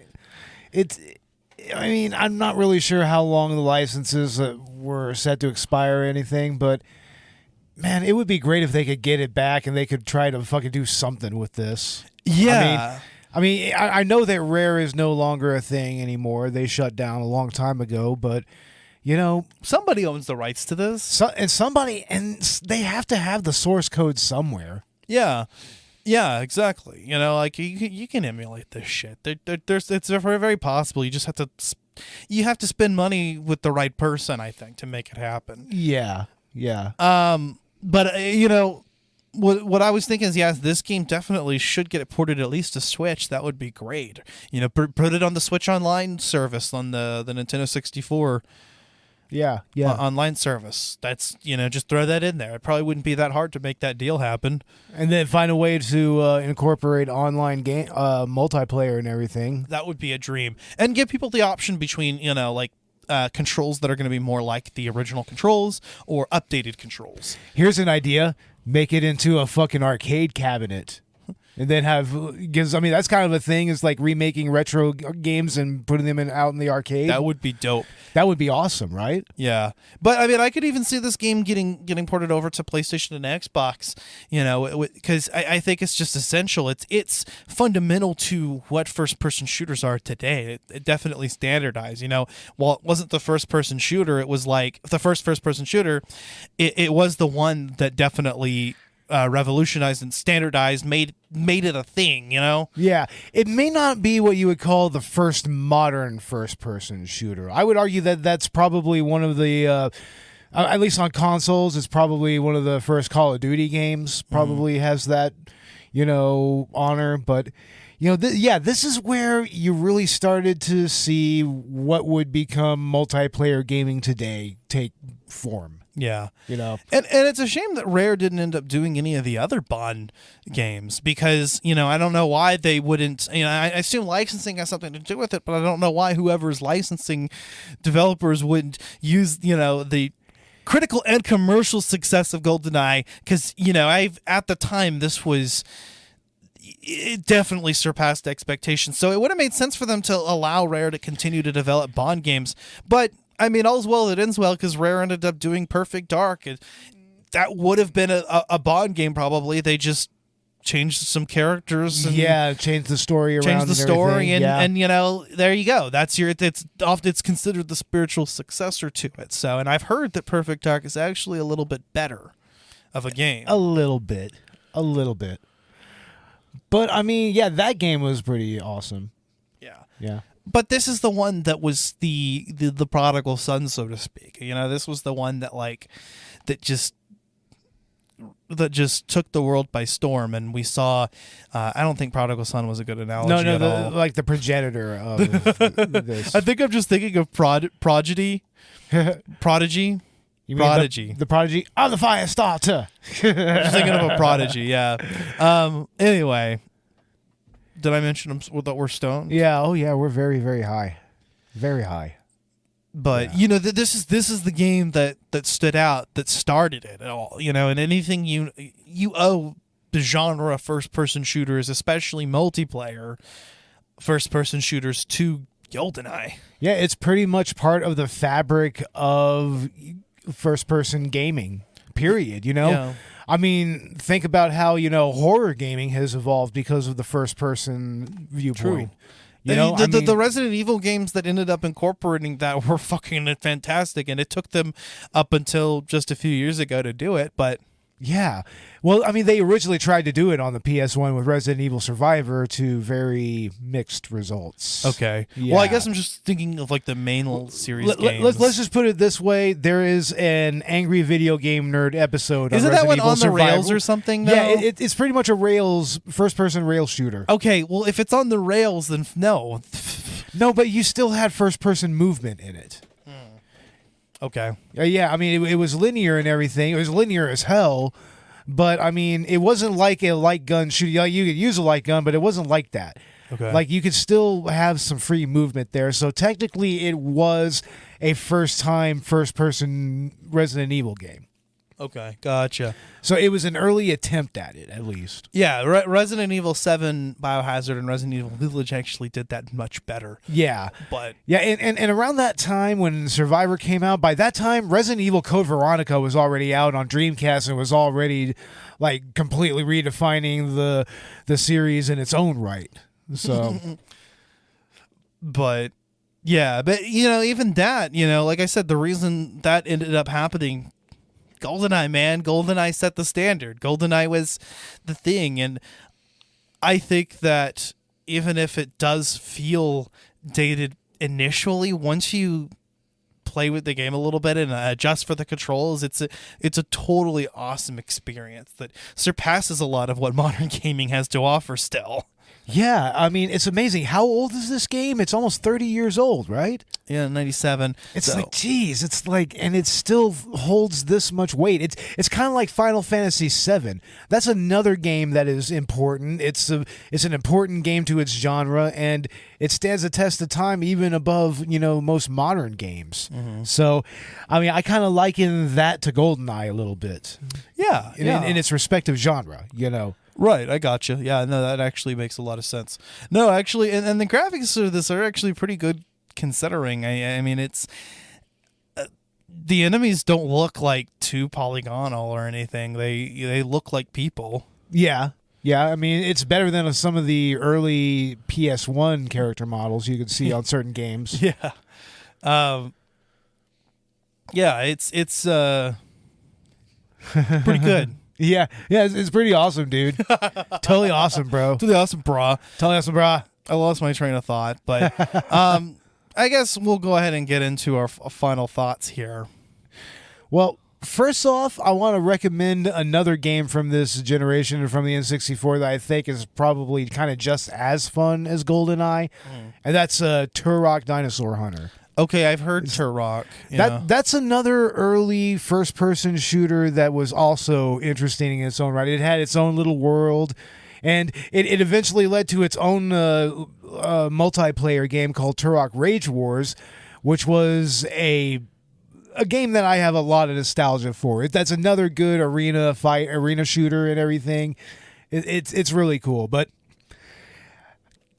I'm not really sure how long the licenses were set to expire or anything, but man, it would be great if they could get it back and they could try to fucking do something with this. Yeah. I know that Rare is no longer a thing anymore. They shut down a long time ago, but somebody owns the rights to this. And they have to have the source code somewhere. Yeah. Yeah, exactly. Like you can emulate this shit. It's very possible. You just have to spend money with the right person, I think, to make it happen. Yeah. But what I was thinking is, this game definitely should get it ported at least to Switch. That would be great. Put it on the Switch Online service on the Nintendo 64. Yeah. Online service. That's, just throw that in there. It probably wouldn't be that hard to make that deal happen. And then find a way to incorporate online game multiplayer and everything. That would be a dream. And give people the option between, controls that are going to be more like the original controls or updated controls. Here's an idea. Make it into a fucking arcade cabinet. And then that's kind of a thing, is like remaking retro games and putting them out in the arcade. That would be dope. That would be awesome, right? Yeah. But I could even see this game getting ported over to PlayStation and Xbox, because I think it's just essential. It's fundamental to what first-person shooters are today. It definitely standardized, While it wasn't the first-person shooter, it was like the first-person shooter, it was the one that definitely revolutionized and standardized, made it a thing, Yeah, it may not be what you would call the first modern first-person shooter. I would argue that that's probably one of the, at least on consoles, it's probably one of the first Call of Duty games. Probably has that, honor. But this is where you really started to see what would become multiplayer gaming today take form. Yeah. And it's a shame that Rare didn't end up doing any of the other Bond games because, I don't know why they wouldn't, I assume licensing has something to do with it, but I don't know why whoever's licensing developers wouldn't use, the critical and commercial success of GoldenEye because, at the time it definitely surpassed expectations. So it would have made sense for them to allow Rare to continue to develop Bond games, but all's well that ends well because Rare ended up doing Perfect Dark. That would have been a Bond game probably. They just changed some characters. And changed the story around. Changed the story, and there you go. It's considered the spiritual successor to it. So, and I've heard that Perfect Dark is actually a little bit better of a game. A little bit. But that game was pretty awesome. Yeah. But this is the one that was the prodigal son, so to speak. This was the one that that just took the world by storm, and we saw. I don't think prodigal son was a good analogy. No, like the progenitor of this. I think I'm just thinking of prodigy. Prodigy. You mean Prodigy. The Prodigy on the fire starter. I'm just thinking of a Prodigy. Yeah. Anyway, did I mention that we're stoned? Yeah. Oh yeah. We're very, very high. Very high. But this is the game that stood out, that started it all. And anything you owe the genre first person shooters, especially multiplayer first person shooters, to GoldenEye. Yeah, it's pretty much part of the fabric of first-person gaming, period, Yeah. I mean, think about how, horror gaming has evolved because of the first-person viewpoint. The Resident Evil games that ended up incorporating that were fucking fantastic, and it took them up until just a few years ago to do it, but... Yeah. Well, I mean, they originally tried to do it on the PS1 with Resident Evil Survivor to very mixed results. Okay. Yeah. Well, I guess I'm just thinking of like the main series games. Let's just put it this way. There is an Angry Video Game Nerd episode. Isn't on that Resident one Evil on the Survival. rails or something, though? Yeah, it's pretty much a first-person rails shooter. Okay, well, if it's on the rails, then no. No, but you still had first-person movement in it. Okay. Yeah, I mean, it was linear and everything. It was linear as hell, but, I mean, it wasn't like a light gun shooting. You could use a light gun, but it wasn't like that. Okay. Like, you could still have some free movement there. So, technically, it was a first-time, first-person Resident Evil game. Okay, gotcha. So, it was an early attempt at it, at least. Yeah, Resident Evil 7, Biohazard, and Resident Evil Village actually did that much better. Yeah. But yeah, and around that time when Survivor came out, by that time Resident Evil Code Veronica was already out on Dreamcast and was already like completely redefining the series in its own right. So but even that, like I said, the reason that ended up happening, GoldenEye, man. GoldenEye set the standard. GoldenEye was the thing. And I think that even if it does feel dated initially, once you play with the game a little bit and adjust for the controls, it's a totally awesome experience that surpasses a lot of what modern gaming has to offer still. yeah, I mean, it's amazing. How old is this game? It's almost 30 years old, right? Yeah, 97. It's like, geez, it's like, and it still holds this much weight. It's kind of like Final Fantasy VII. That's another game that is important. It's an important game to its genre, and it stands the test of time even above, most modern games. Mm-hmm. So, I mean, I kind of liken that to GoldenEye a little bit. Yeah, in its respective genre, Right, I gotcha. Yeah, no, that actually makes a lot of sense. No, actually, and the graphics of this are actually pretty good considering. I mean, it's the enemies don't look like too polygonal or anything. They look like people. Yeah. Yeah, I mean, it's better than some of the early PS1 character models you could see on certain games. Yeah. Yeah, it's pretty good. Yeah, it's pretty awesome, dude. Totally awesome, bro. Totally awesome, brah. Totally awesome, brah. I lost my train of thought, but I guess we'll go ahead and get into our final thoughts here. Well, first off, I want to recommend another game from this generation and from the N64 that I think is probably kind of just as fun as GoldenEye, and that's Turok Dinosaur Hunter. Okay, I've heard Turok. That's another early first-person shooter that was also interesting in its own right. It had its own little world, and it eventually led to its own multiplayer game called Turok Rage Wars, which was a game that I have a lot of nostalgia for. That's another good arena shooter and everything. It's really cool, but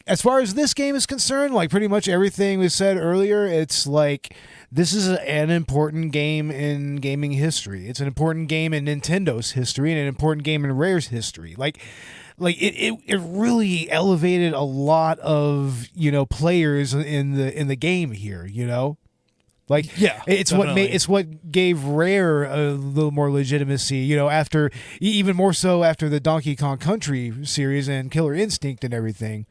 as far as this game is concerned, like pretty much everything we said earlier, it's like this is an important game in gaming history. It's an important game in Nintendo's history and an important game in Rare's history. Like it really elevated a lot of players in the game here. Like yeah, it's definitely. what gave Rare a little more legitimacy. After even more so after the Donkey Kong Country series and Killer Instinct and everything.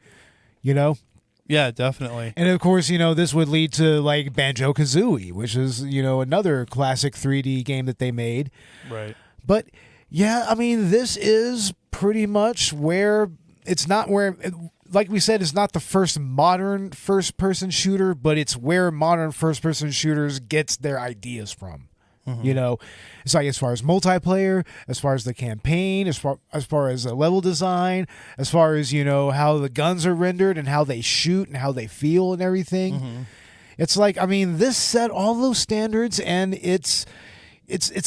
Yeah, definitely. And of course, this would lead to like Banjo-Kazooie, which is, another classic 3D game that they made. Right. But yeah, I mean, this is pretty much where it's not where like we said, it's not the first modern first-person shooter, but it's where modern first-person shooters gets their ideas from. You know, it's like as far as multiplayer, as far as the campaign, as far as the level design, as far as, you know, how the guns are rendered and how they shoot and how they feel and everything. It's like, I mean, this set all those standards, and it's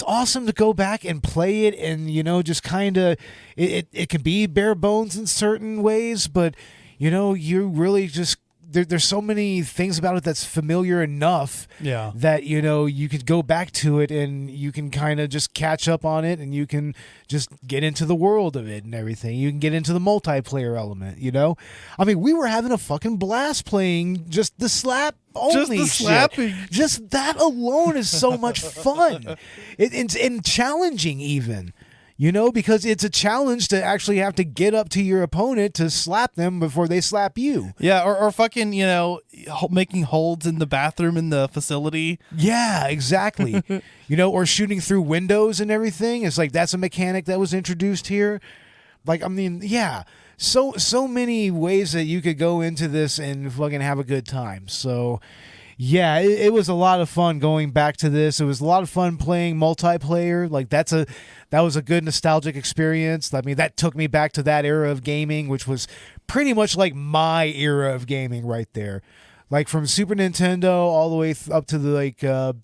awesome to go back and play it, and, you know, just kind of it can be bare bones in certain ways, but, you know, you really just there's so many things about it that's familiar enough that, you know, you could go back to it and you can kind of just catch up on it, and you can just get into the world of it and everything. You can get into the multiplayer element, you know? I mean, we were having a fucking blast playing just the slap only Just the slapping. Just that alone is so much fun. It's and challenging even. You know, because it's a challenge to actually have to get up to your opponent to slap them before they slap you. Yeah, or fucking, you know, making holds in the bathroom in the facility. Yeah, exactly. You know, or shooting through windows and everything. It's like that's a mechanic that was introduced here. Like, I mean, yeah. So many ways that you could go into this and fucking have a good time. So, yeah, it was a lot of fun going back to this. It was a lot of fun playing multiplayer. Like, that was a good nostalgic experience. I mean, that took me back to that era of gaming, which was pretty much like my era of gaming right there. Like, from Super Nintendo all the way up to the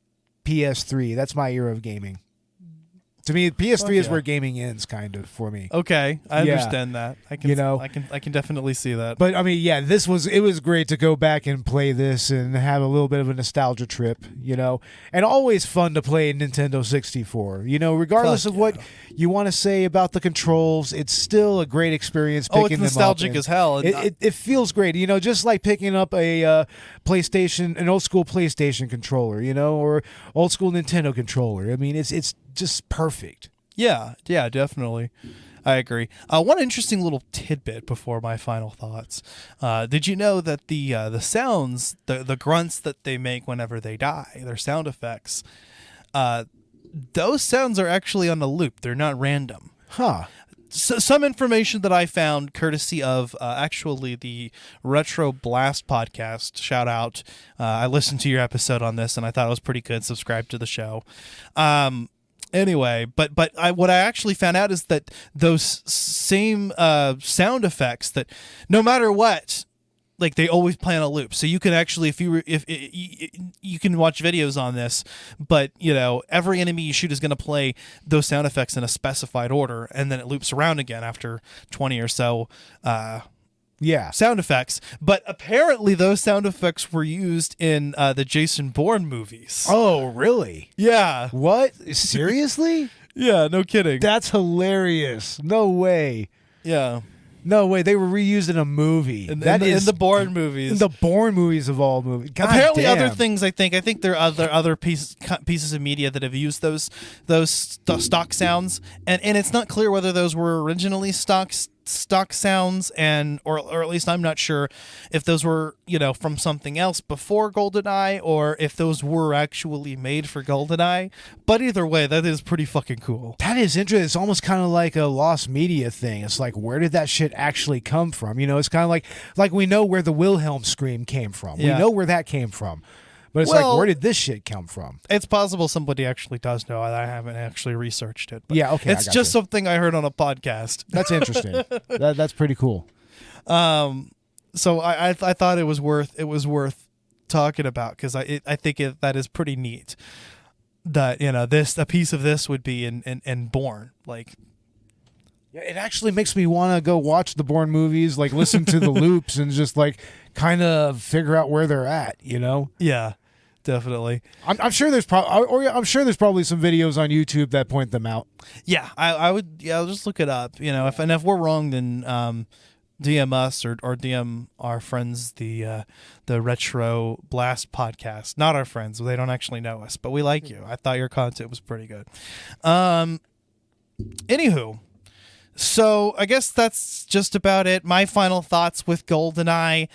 PS3. That's my era of gaming. To me, PS3 is where gaming ends, kind of, for me. Okay, I understand that. I can, you know, I can definitely see that. But I mean, yeah, it was great to go back and play this and have a little bit of a nostalgia trip, you know, and always fun to play Nintendo 64. You know, regardless of what you want to say about the controls, it's still a great experience picking them up. It's nostalgic as hell. It feels great, you know, just like picking up an old school PlayStation controller, you know, or old school Nintendo controller. I mean, it's just perfect. Yeah, definitely. I agree. One interesting little tidbit before my final thoughts. Did you know that the sounds, the grunts that they make whenever they die, their sound effects, those sounds are actually on a loop. They're not random. Huh. So, some information that I found courtesy of actually the Retro Blast podcast. Shout out. I listened to your episode on this and I thought it was pretty good. Subscribe to the show. Anyway, but what I actually found out is that those same sound effects, that no matter what, like, they always play on a loop. So you can actually, if you can watch videos on this, but, you know, every enemy you shoot is going to play those sound effects in a specified order, and then it loops around again after 20 or so sound effects. But apparently those sound effects were used in the Jason Bourne movies. Oh, really? Yeah. What? Seriously? Yeah, no kidding. That's hilarious. No way. Yeah. No way. They were reused in a movie. In the Bourne movies. In the Bourne movies of all movies. God Apparently damn. other things, I think there are other pieces of media that have used those stock sounds, and it's not clear whether those were originally stock sounds, or at least I'm not sure if those were, you know, from something else before GoldenEye, or if those were actually made for GoldenEye. But either way, that is pretty fucking cool. That is interesting. It's almost kind of like a lost media thing. It's like, where did that shit actually come from? You know, it's kind of like we know where the Wilhelm scream came from. Yeah. We know where that came from. But it's like, where did this shit come from? It's possible somebody actually does know. I haven't actually researched it. But yeah, okay. It's just something I heard on a podcast. That's interesting. That's pretty cool. So I thought it was worth talking about, because I think that is pretty neat. That, you know, a piece of this would be in Bourne, like. Yeah, it actually makes me want to go watch the Bourne movies, like listen to the loops and just like kind of figure out where they're at, you know? Yeah, definitely. I'm sure there's probably some videos on YouTube that point them out. Yeah, I'll just look it up. You know, if we're wrong, then DM us or DM our friends, the Retro Blast podcast. Not our friends; they don't actually know us, but we like you. I thought your content was pretty good. Anywho. So I guess that's just about it. My final thoughts with GoldenEye.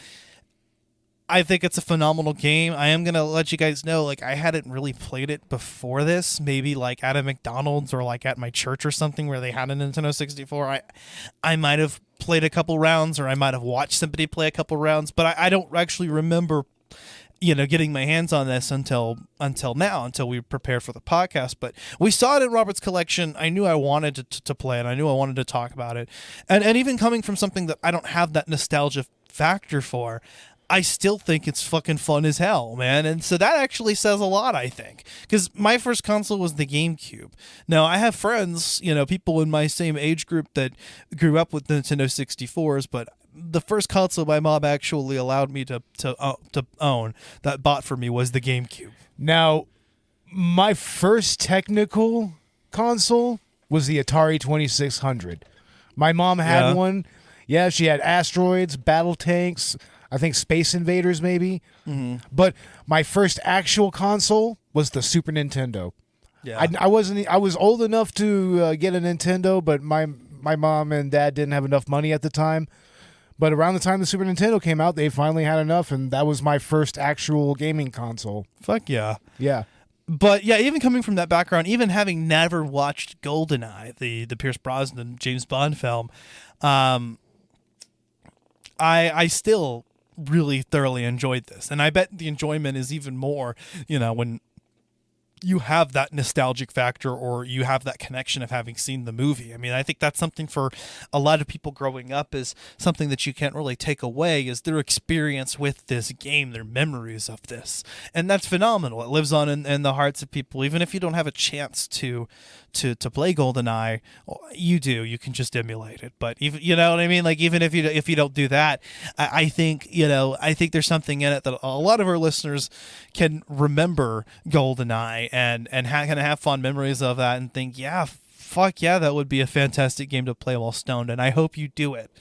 I think it's a phenomenal game. I am going to let you guys know, like, I hadn't really played it before this. Maybe like at a McDonald's or like at my church or something where they had a Nintendo 64. I might have played a couple rounds, or I might have watched somebody play a couple rounds, but I don't actually remember, getting my hands on this until now, until we prepared for the podcast. But we saw it in Robert's collection. I knew I wanted to play it. I knew I wanted to talk about it. And even coming from something that I don't have that nostalgia factor for, I still think it's fucking fun as hell, man. And so that actually says a lot, I think. Because my first console was the GameCube. Now, I have friends, people in my same age group that grew up with Nintendo 64s, but the first console my mom actually allowed me to own, that bought for me, was the GameCube. Now, my first technical console was the Atari 2600. My mom had one. Yeah, she had Asteroids, Battle Tanks, I think Space Invaders maybe. Mm-hmm. But my first actual console was the Super Nintendo. Yeah. I was old enough to get a Nintendo, but my mom and dad didn't have enough money at the time. But around the time the Super Nintendo came out, they finally had enough, and that was my first actual gaming console. Fuck yeah. Yeah. But yeah, even coming from that background, even having never watched GoldenEye, the Pierce Brosnan James Bond film, I still really thoroughly enjoyed this. And I bet the enjoyment is even more, when you have that nostalgic factor, or you have that connection of having seen the movie. I mean, I think that's something for a lot of people growing up, is something that you can't really take away, is their experience with this game, their memories of this. And that's phenomenal. It lives on in the hearts of people. Even if you don't have a chance to play GoldenEye, you do. You can just emulate it. But even, you know what I mean? Like, even if you don't do that, I think there's something in it that a lot of our listeners can remember GoldenEye and kind of have fond memories of that, and think, yeah, fuck yeah, that would be a fantastic game to play while stoned, and I hope you do it.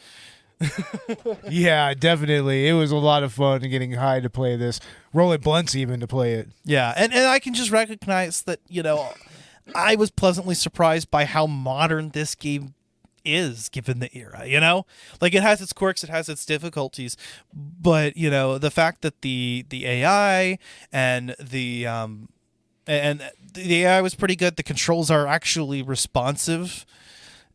Yeah, definitely. It was a lot of fun getting high to play this. Rolling blunts even to play it. Yeah, and I can just recognize that, I was pleasantly surprised by how modern this game is, given the era. Like, it has its quirks, it has its difficulties, but the fact that the AI and the AI was pretty good. The controls are actually responsive.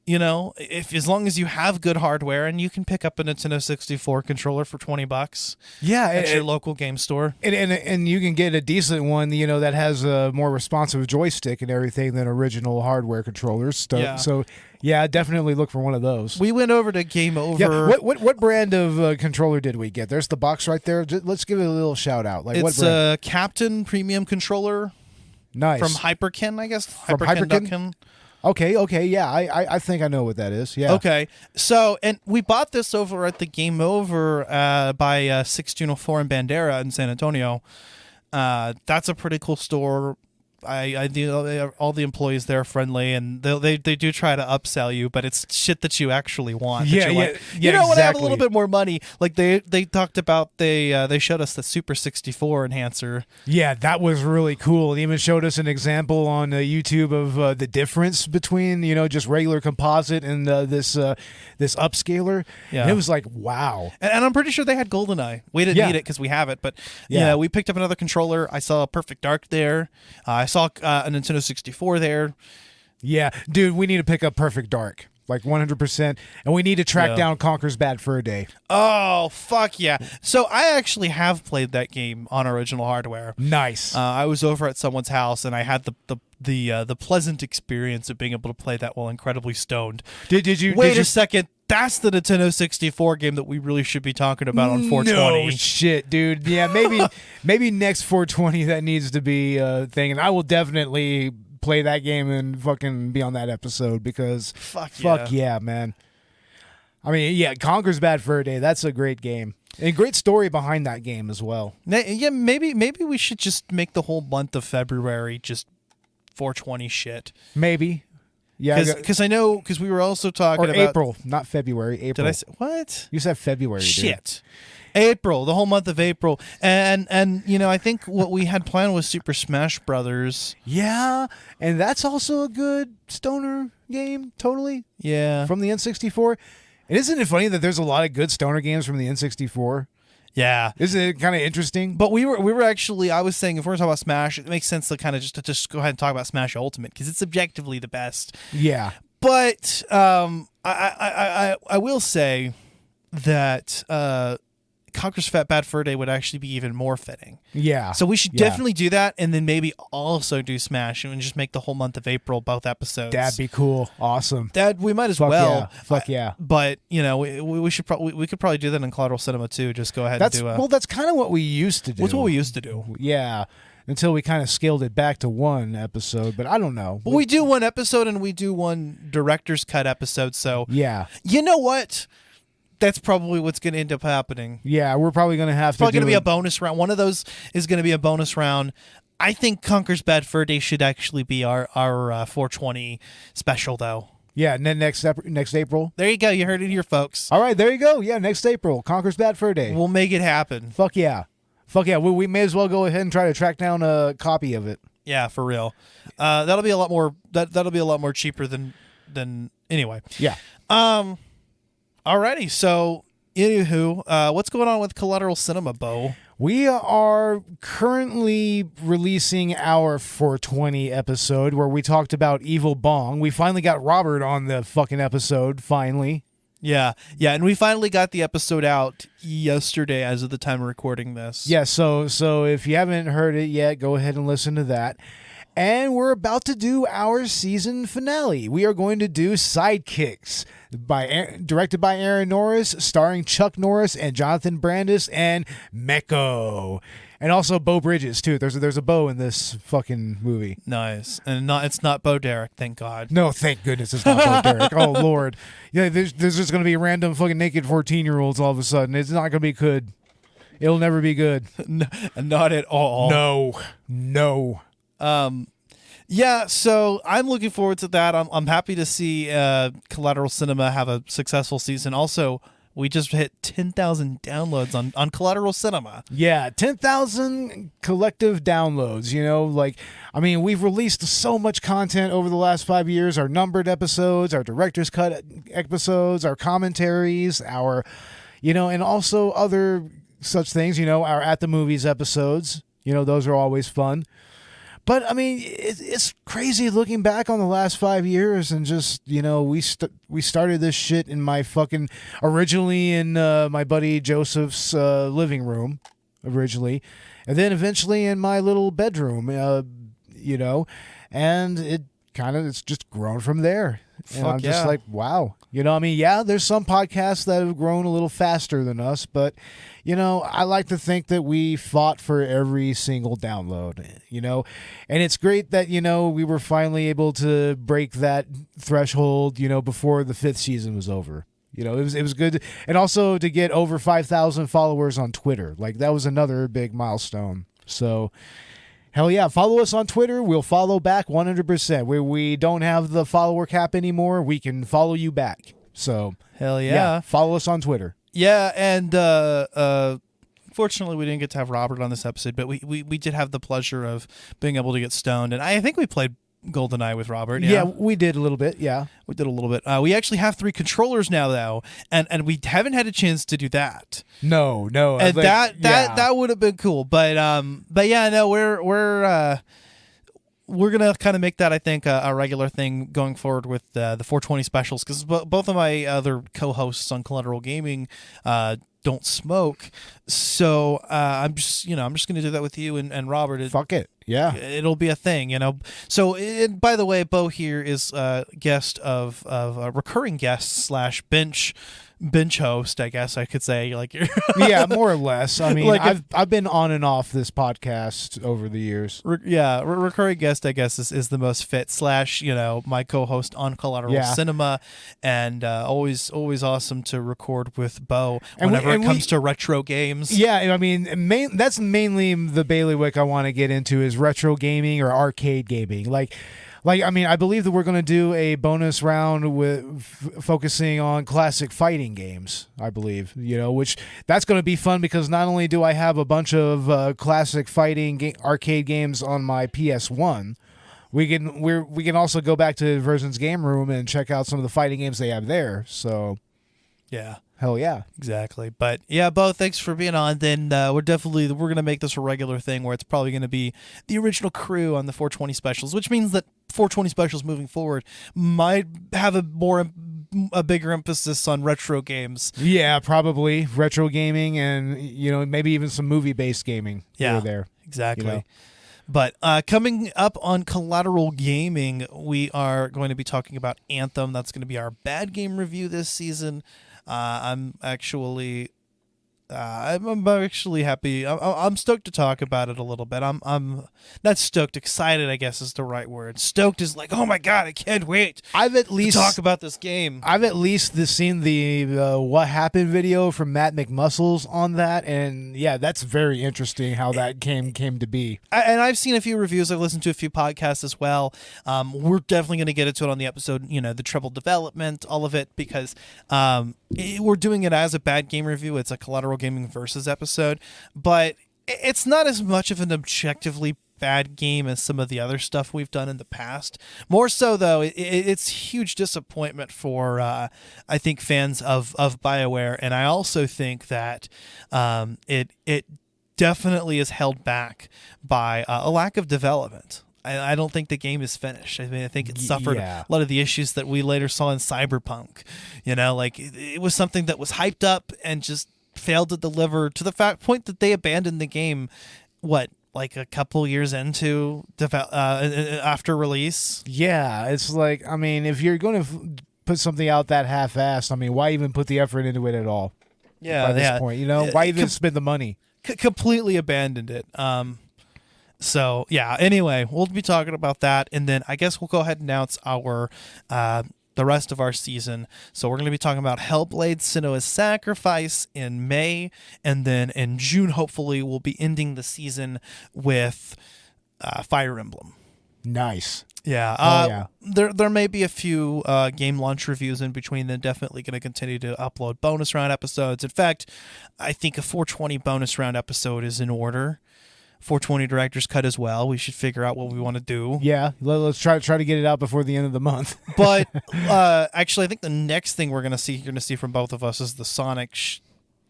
As long as you have good hardware, and you can pick up a Nintendo 64 controller for $20. Yeah, at your local game store, and you can get a decent one, that has a more responsive joystick and everything than original hardware controllers. So yeah, definitely look for one of those. We went over to Game Over. Yeah, what brand of controller did we get? There's the box right there. Let's give it a little shout out. Like, it's what brand? A Captain Premium controller. Nice. From Hyperkin, I guess. From Hyperkin? Okay, yeah, I think I know what that is. Yeah. Okay, so, and we bought this over at the Game Over by 1604 in Bandera in San Antonio. That's a pretty cool store. All the employees there are friendly, and they do try to upsell you, but it's shit that you actually want. Yeah, I have a little bit more money. Like, they talked about, they showed us the Super 64 enhancer. Yeah, that was really cool. They even showed us an example on YouTube of the difference between just regular composite and this upscaler. Yeah, and it was like, wow. And I'm pretty sure they had GoldenEye. We didn't need it because we have it, but we picked up another controller. I saw a Perfect Dark there. I saw a Nintendo 64 there. Yeah, dude, we need to pick up Perfect Dark, like 100%, and we need to track down Conker's Bad Fur Day. Oh, fuck yeah. So I actually have played that game on original hardware. Nice. I was over at someone's house, and I had the pleasant experience of being able to play that while incredibly stoned. Did you wait a second? That's the Nintendo 64 game that we really should be talking about on 420. No shit, dude. Yeah, maybe next 420 that needs to be a thing, and I will definitely play that game and fucking be on that episode, because fuck yeah, man. I mean, yeah, Conker's Bad Fur Day. That's a great game. And great story behind that game as well. Yeah, maybe we should just make the whole month of February just 420 shit. Maybe. Yeah, because I know, because we were also talking about April, not February. April. Did I say what? You said February. Shit. Dude. April, the whole month of April, and I think what we had planned was Super Smash Brothers. Yeah, and that's also a good stoner game. Totally. Yeah. From the N64. And isn't it funny that there's a lot of good stoner games from the N64? Yeah. Isn't it kind of interesting? But we were actually, I was saying, if we're talking about Smash, it makes sense to kind of just go ahead and talk about Smash Ultimate, because it's objectively the best. Yeah. But I will say that Conker's Fat Bad Fur Day would actually be even more fitting. Yeah. So we should definitely do that, and then maybe also do Smash and just make the whole month of April both episodes. That'd be cool. Awesome. That we might as Fuck well. Yeah. Fuck yeah. But we should probably we could probably do that in Collateral Cinema too. Just go ahead and do a. Well, that's kind of what we used to do. What's what we used to do? Yeah. Until we kind of scaled it back to one episode, but I don't know. But we do one episode and we do one director's cut episode. So Yeah. you know what? That's probably what's going to end up happening. Yeah, we're probably going to have to. Probably going to do be a it- bonus round. One of those is going to be a bonus round. I think Conker's Bad Fur Day should actually be our 420 special, though. Yeah, and then next April. There you go. You heard it here, folks. All right, there you go. Yeah, next April, Conker's Bad Fur Day. We'll make it happen. Fuck yeah. Fuck yeah. We may as well go ahead and try to track down a copy of it. Yeah, for real. That'll be a lot more. That'll be a lot more cheaper than anyway. Yeah. Alrighty. So, anywho, what's going on with Collateral Cinema, Beau? We are currently releasing our 420 episode where we talked about Evil Bong. We finally got Robert on the fucking episode, finally. Yeah, and we finally got the episode out yesterday as of the time of recording this. Yeah, so if you haven't heard it yet, go ahead and listen to that. And we're about to do our season finale. We are going to do Sidekicks, directed by Aaron Norris, starring Chuck Norris and Jonathan Brandis and Mecco. And also Beau Bridges, too. There's a Beau in this fucking movie. Nice. And it's not Beau Derek, thank God. No, thank goodness it's not Beau Derek. Oh, Lord. Yeah, there's just going to be random fucking naked 14-year-olds all of a sudden. It's not going to be good. It'll never be good. Not at all. No. Yeah, so I'm looking forward to that. I'm happy to see Collateral Cinema have a successful season. Also, we just hit 10,000 downloads on Collateral Cinema. Yeah, 10,000 collective downloads, we've released so much content over the last 5 years, our numbered episodes, our director's cut episodes, our commentaries, our, and also other such things, our At the Movies episodes, those are always fun. But, it's crazy looking back on the last 5 years and just, we started this shit in my fucking, originally in my buddy Joseph's living room, originally, and then eventually in my little bedroom, and it's just grown from there. And I'm just like, wow. There's some podcasts that have grown a little faster than us, but, I like to think that we fought for every single download, and it's great that, we were finally able to break that threshold, before the 5th season was over. It was good. And also to get over 5,000 followers on Twitter. Like, that was another big milestone. So, hell yeah, follow us on Twitter. We'll follow back 100%. Where we don't have the follower cap anymore, we can follow you back. So, hell yeah. Follow us on Twitter. Yeah, and fortunately we didn't get to have Robert on this episode, but we did have the pleasure of being able to get stoned, and I think we played GoldenEye with Robert. Yeah, we did a little bit, yeah. We did a little bit. We actually have 3 controllers now, though, and we haven't had a chance to do that. No. And that would have been cool, but yeah, no, we're gonna kind of make that, I think, a regular thing going forward with the 420 specials, because both of my other co-hosts on Collateral Gaming don't smoke, so I'm just gonna do that with you and Robert. Fuck it, yeah, it'll be a thing, So, by the way, Beau here is a guest of a recurring guest / bench host, I guess I could say, like. Yeah, more or less. I mean, like I've been on and off this podcast over the years. Recurring guest, I guess, is the most fit / my co-host on Collateral Cinema, and always awesome to record with Beau whenever it comes to retro games. Yeah, that's mainly the bailiwick I want to get into is retro gaming or arcade gaming. I believe that we're going to do a bonus round with focusing on classic fighting games, I believe, which that's going to be fun because not only do I have a bunch of classic fighting arcade games on my PS1, we can also go back to Version's Game Room and check out some of the fighting games they have there. So, yeah. Hell yeah. Exactly. But yeah, Beau, thanks for being on. Then we're going to make this a regular thing where it's probably going to be the original crew on the 420 specials, which means that 420 specials moving forward might have a more a bigger emphasis on retro games. Yeah, probably retro gaming, and maybe even some movie-based gaming. Yeah, there. Exactly. But coming up on Collateral Gaming, we are going to be talking about Anthem. That's going to be our bad game review this season. I'm actually happy. I'm stoked to talk about it a little bit. I'm not stoked. Excited, I guess, is the right word. Stoked is like, oh my god, I can't wait. I've at least to talk about this game. I've at least seen the What Happened video from Matt McMuscles on that, and yeah, that's very interesting how that came to be. And I've seen a few reviews. I've listened to a few podcasts as well. We're definitely going to get into it on the episode. The troubled development, all of it, because we're doing it as a bad game review. It's a Collateral Gaming versus episode, but it's not as much of an objectively bad game as some of the other stuff we've done in the past. More so, though, it's huge disappointment for I think fans of BioWare, and I also think that it definitely is held back by a lack of development. I don't think the game is finished. I mean, I think it suffered a lot of the issues that we later saw in Cyberpunk. It was something that was hyped up and just failed to deliver to the point that they abandoned the game. Like a couple years into after release? Yeah, it's like, I mean, if you're going to put something out that half-assed, I mean, why even put the effort into it at all? Yeah, by this point, why even spend the money? Completely abandoned it. So yeah. Anyway, we'll be talking about that, and then I guess we'll go ahead and announce our the rest of our season. So we're going to be talking about Hellblade: Senua's Sacrifice in May, and then in June, hopefully, we'll be ending the season with Fire Emblem. Nice. Yeah. There may be a few game launch reviews in between. They're definitely going to continue to upload bonus round episodes. In fact, I think a 420 bonus round episode is in order. 420 Director's Cut as well. We should figure out what we want to do. Yeah, let's try to get it out before the end of the month. But actually, I think the next thing you're going to see from both of us is the Sonic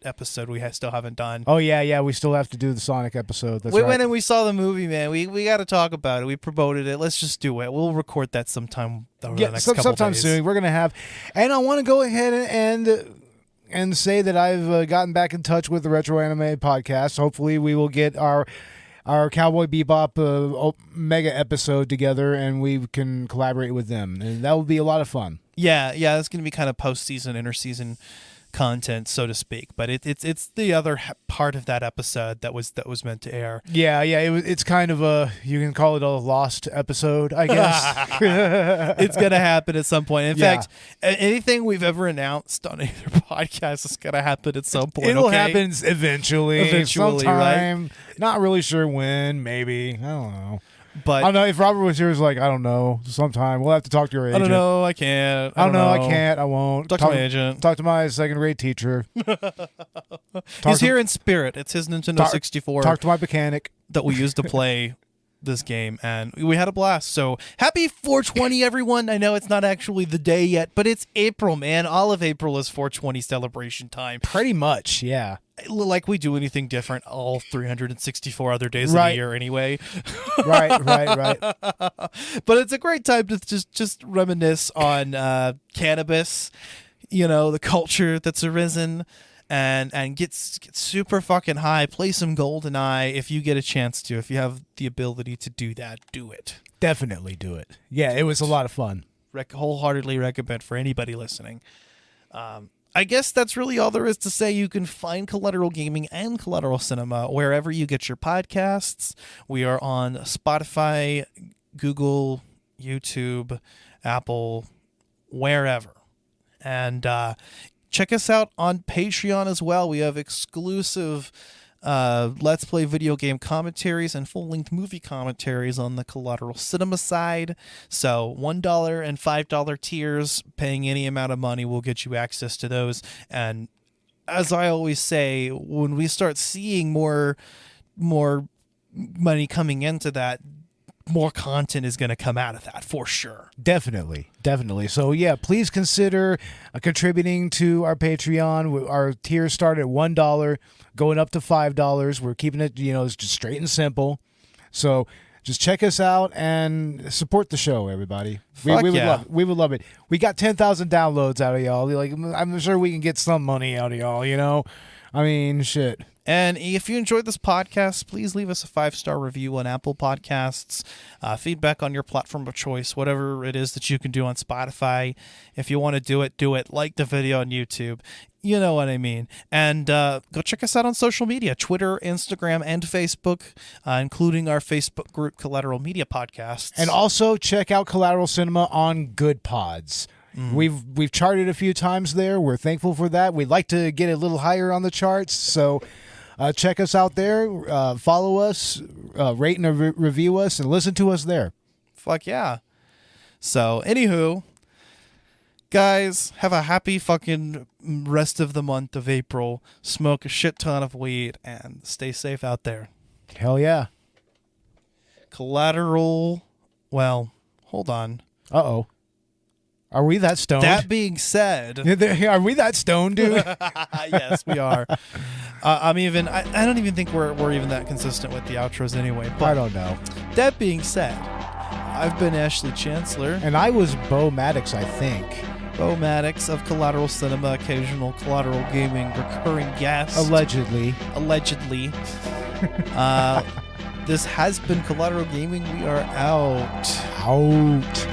episode we still haven't done. Oh yeah, we still have to do the Sonic episode. That's we right. went and we saw the movie, man. We got to talk about it. We promoted it. Let's just do it. We'll record that sometime over the next couple sometime days. soon. We're gonna have, and I want to go ahead and say that I've gotten back in touch with the Retro Anime Podcast. Hopefully, we will get our Cowboy Bebop mega episode together, and we can collaborate with them, and that will be a lot of fun. Yeah, it's going to be kind of post-season, inter-season content, so to speak. But it's the other part of that episode that was meant to air. Yeah, it's kind of you can call it a lost episode, I guess. It's going to happen at some point. In fact, anything we've ever announced on either podcast is going to happen at some point. It'll happen eventually, sometime. Right? Not really sure when, maybe. I don't know. But I don't know. If Robert was here, it's like, I don't know. Sometime we'll have to talk to your agent. I don't know. I can't. I don't know. I can't. I won't. Talk to my agent. Talk to my second-grade teacher. He's here in spirit. It's his Nintendo 64. Talk to my mechanic that we used to play this game, and we had a blast. So happy 420, everyone. I know it's not actually the day yet, but it's April, man. All of April is 420 celebration time. Pretty much, yeah. Like we do anything different all 364 other days of the year anyway. Right. But it's a great time to just reminisce on cannabis, the culture that's arisen, and get super fucking high. Play some GoldenEye if you get a chance to. If you have the ability to do that, do it. Definitely do it. Yeah, it was a lot of fun. Wholeheartedly recommend for anybody listening. I guess that's really all there is to say. You can find Collateral Gaming and Collateral Cinema wherever you get your podcasts. We are on Spotify, Google, YouTube, Apple, wherever. And check us out on Patreon as well. We have exclusive Let's Play video game commentaries and full-length movie commentaries on the Collateral Cinema side. So $1 and $5 tiers, paying any amount of money will get you access to those. And as I always say, when we start seeing more money coming into that, more content is going to come out of that for sure. Definitely. So yeah, please consider contributing to our Patreon. Our tiers start at $1, going up to $5. We're keeping it, it's just straight and simple. So just check us out and support the show, everybody. Fuck We would yeah. love it. We would love it. We got 10,000 downloads out of y'all. Like, I'm sure we can get some money out of y'all, you know? I mean, shit. And if you enjoyed this podcast, please leave us a 5-star review on Apple Podcasts, feedback on your platform of choice, whatever it is that you can do on Spotify. If you want to do it, do it. Like the video on YouTube. You know what I mean. And go check us out on social media, Twitter, Instagram, and Facebook, including our Facebook group, Collateral Media Podcasts. And also check out Collateral Cinema on Good Pods. We've charted a few times there. We're thankful for that. We'd like to get a little higher on the charts, so check us out there. Follow us, rate and review us, and listen to us there. Fuck yeah. So, anywho, guys, have a happy fucking rest of the month of April. Smoke a shit ton of weed and stay safe out there. Hell yeah. Collateral. Well, hold on. Uh-oh. Are we that stoned? That being said, Are we that stoned, dude? yes, we are. I don't even think we're even that consistent with the outros anyway. But I don't know. that being said, I've been Ashley Chancellor. And I was Beau Maddox, I think. Beau Maddox of Collateral Cinema, occasional Collateral Gaming, recurring guest. Allegedly. This has been Collateral Gaming. We are out. Out.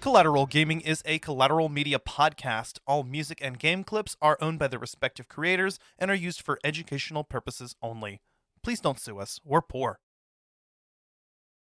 Collateral Gaming is a Collateral Media podcast. All music and game clips are owned by their respective creators and are used for educational purposes only. Please don't sue us. We're poor.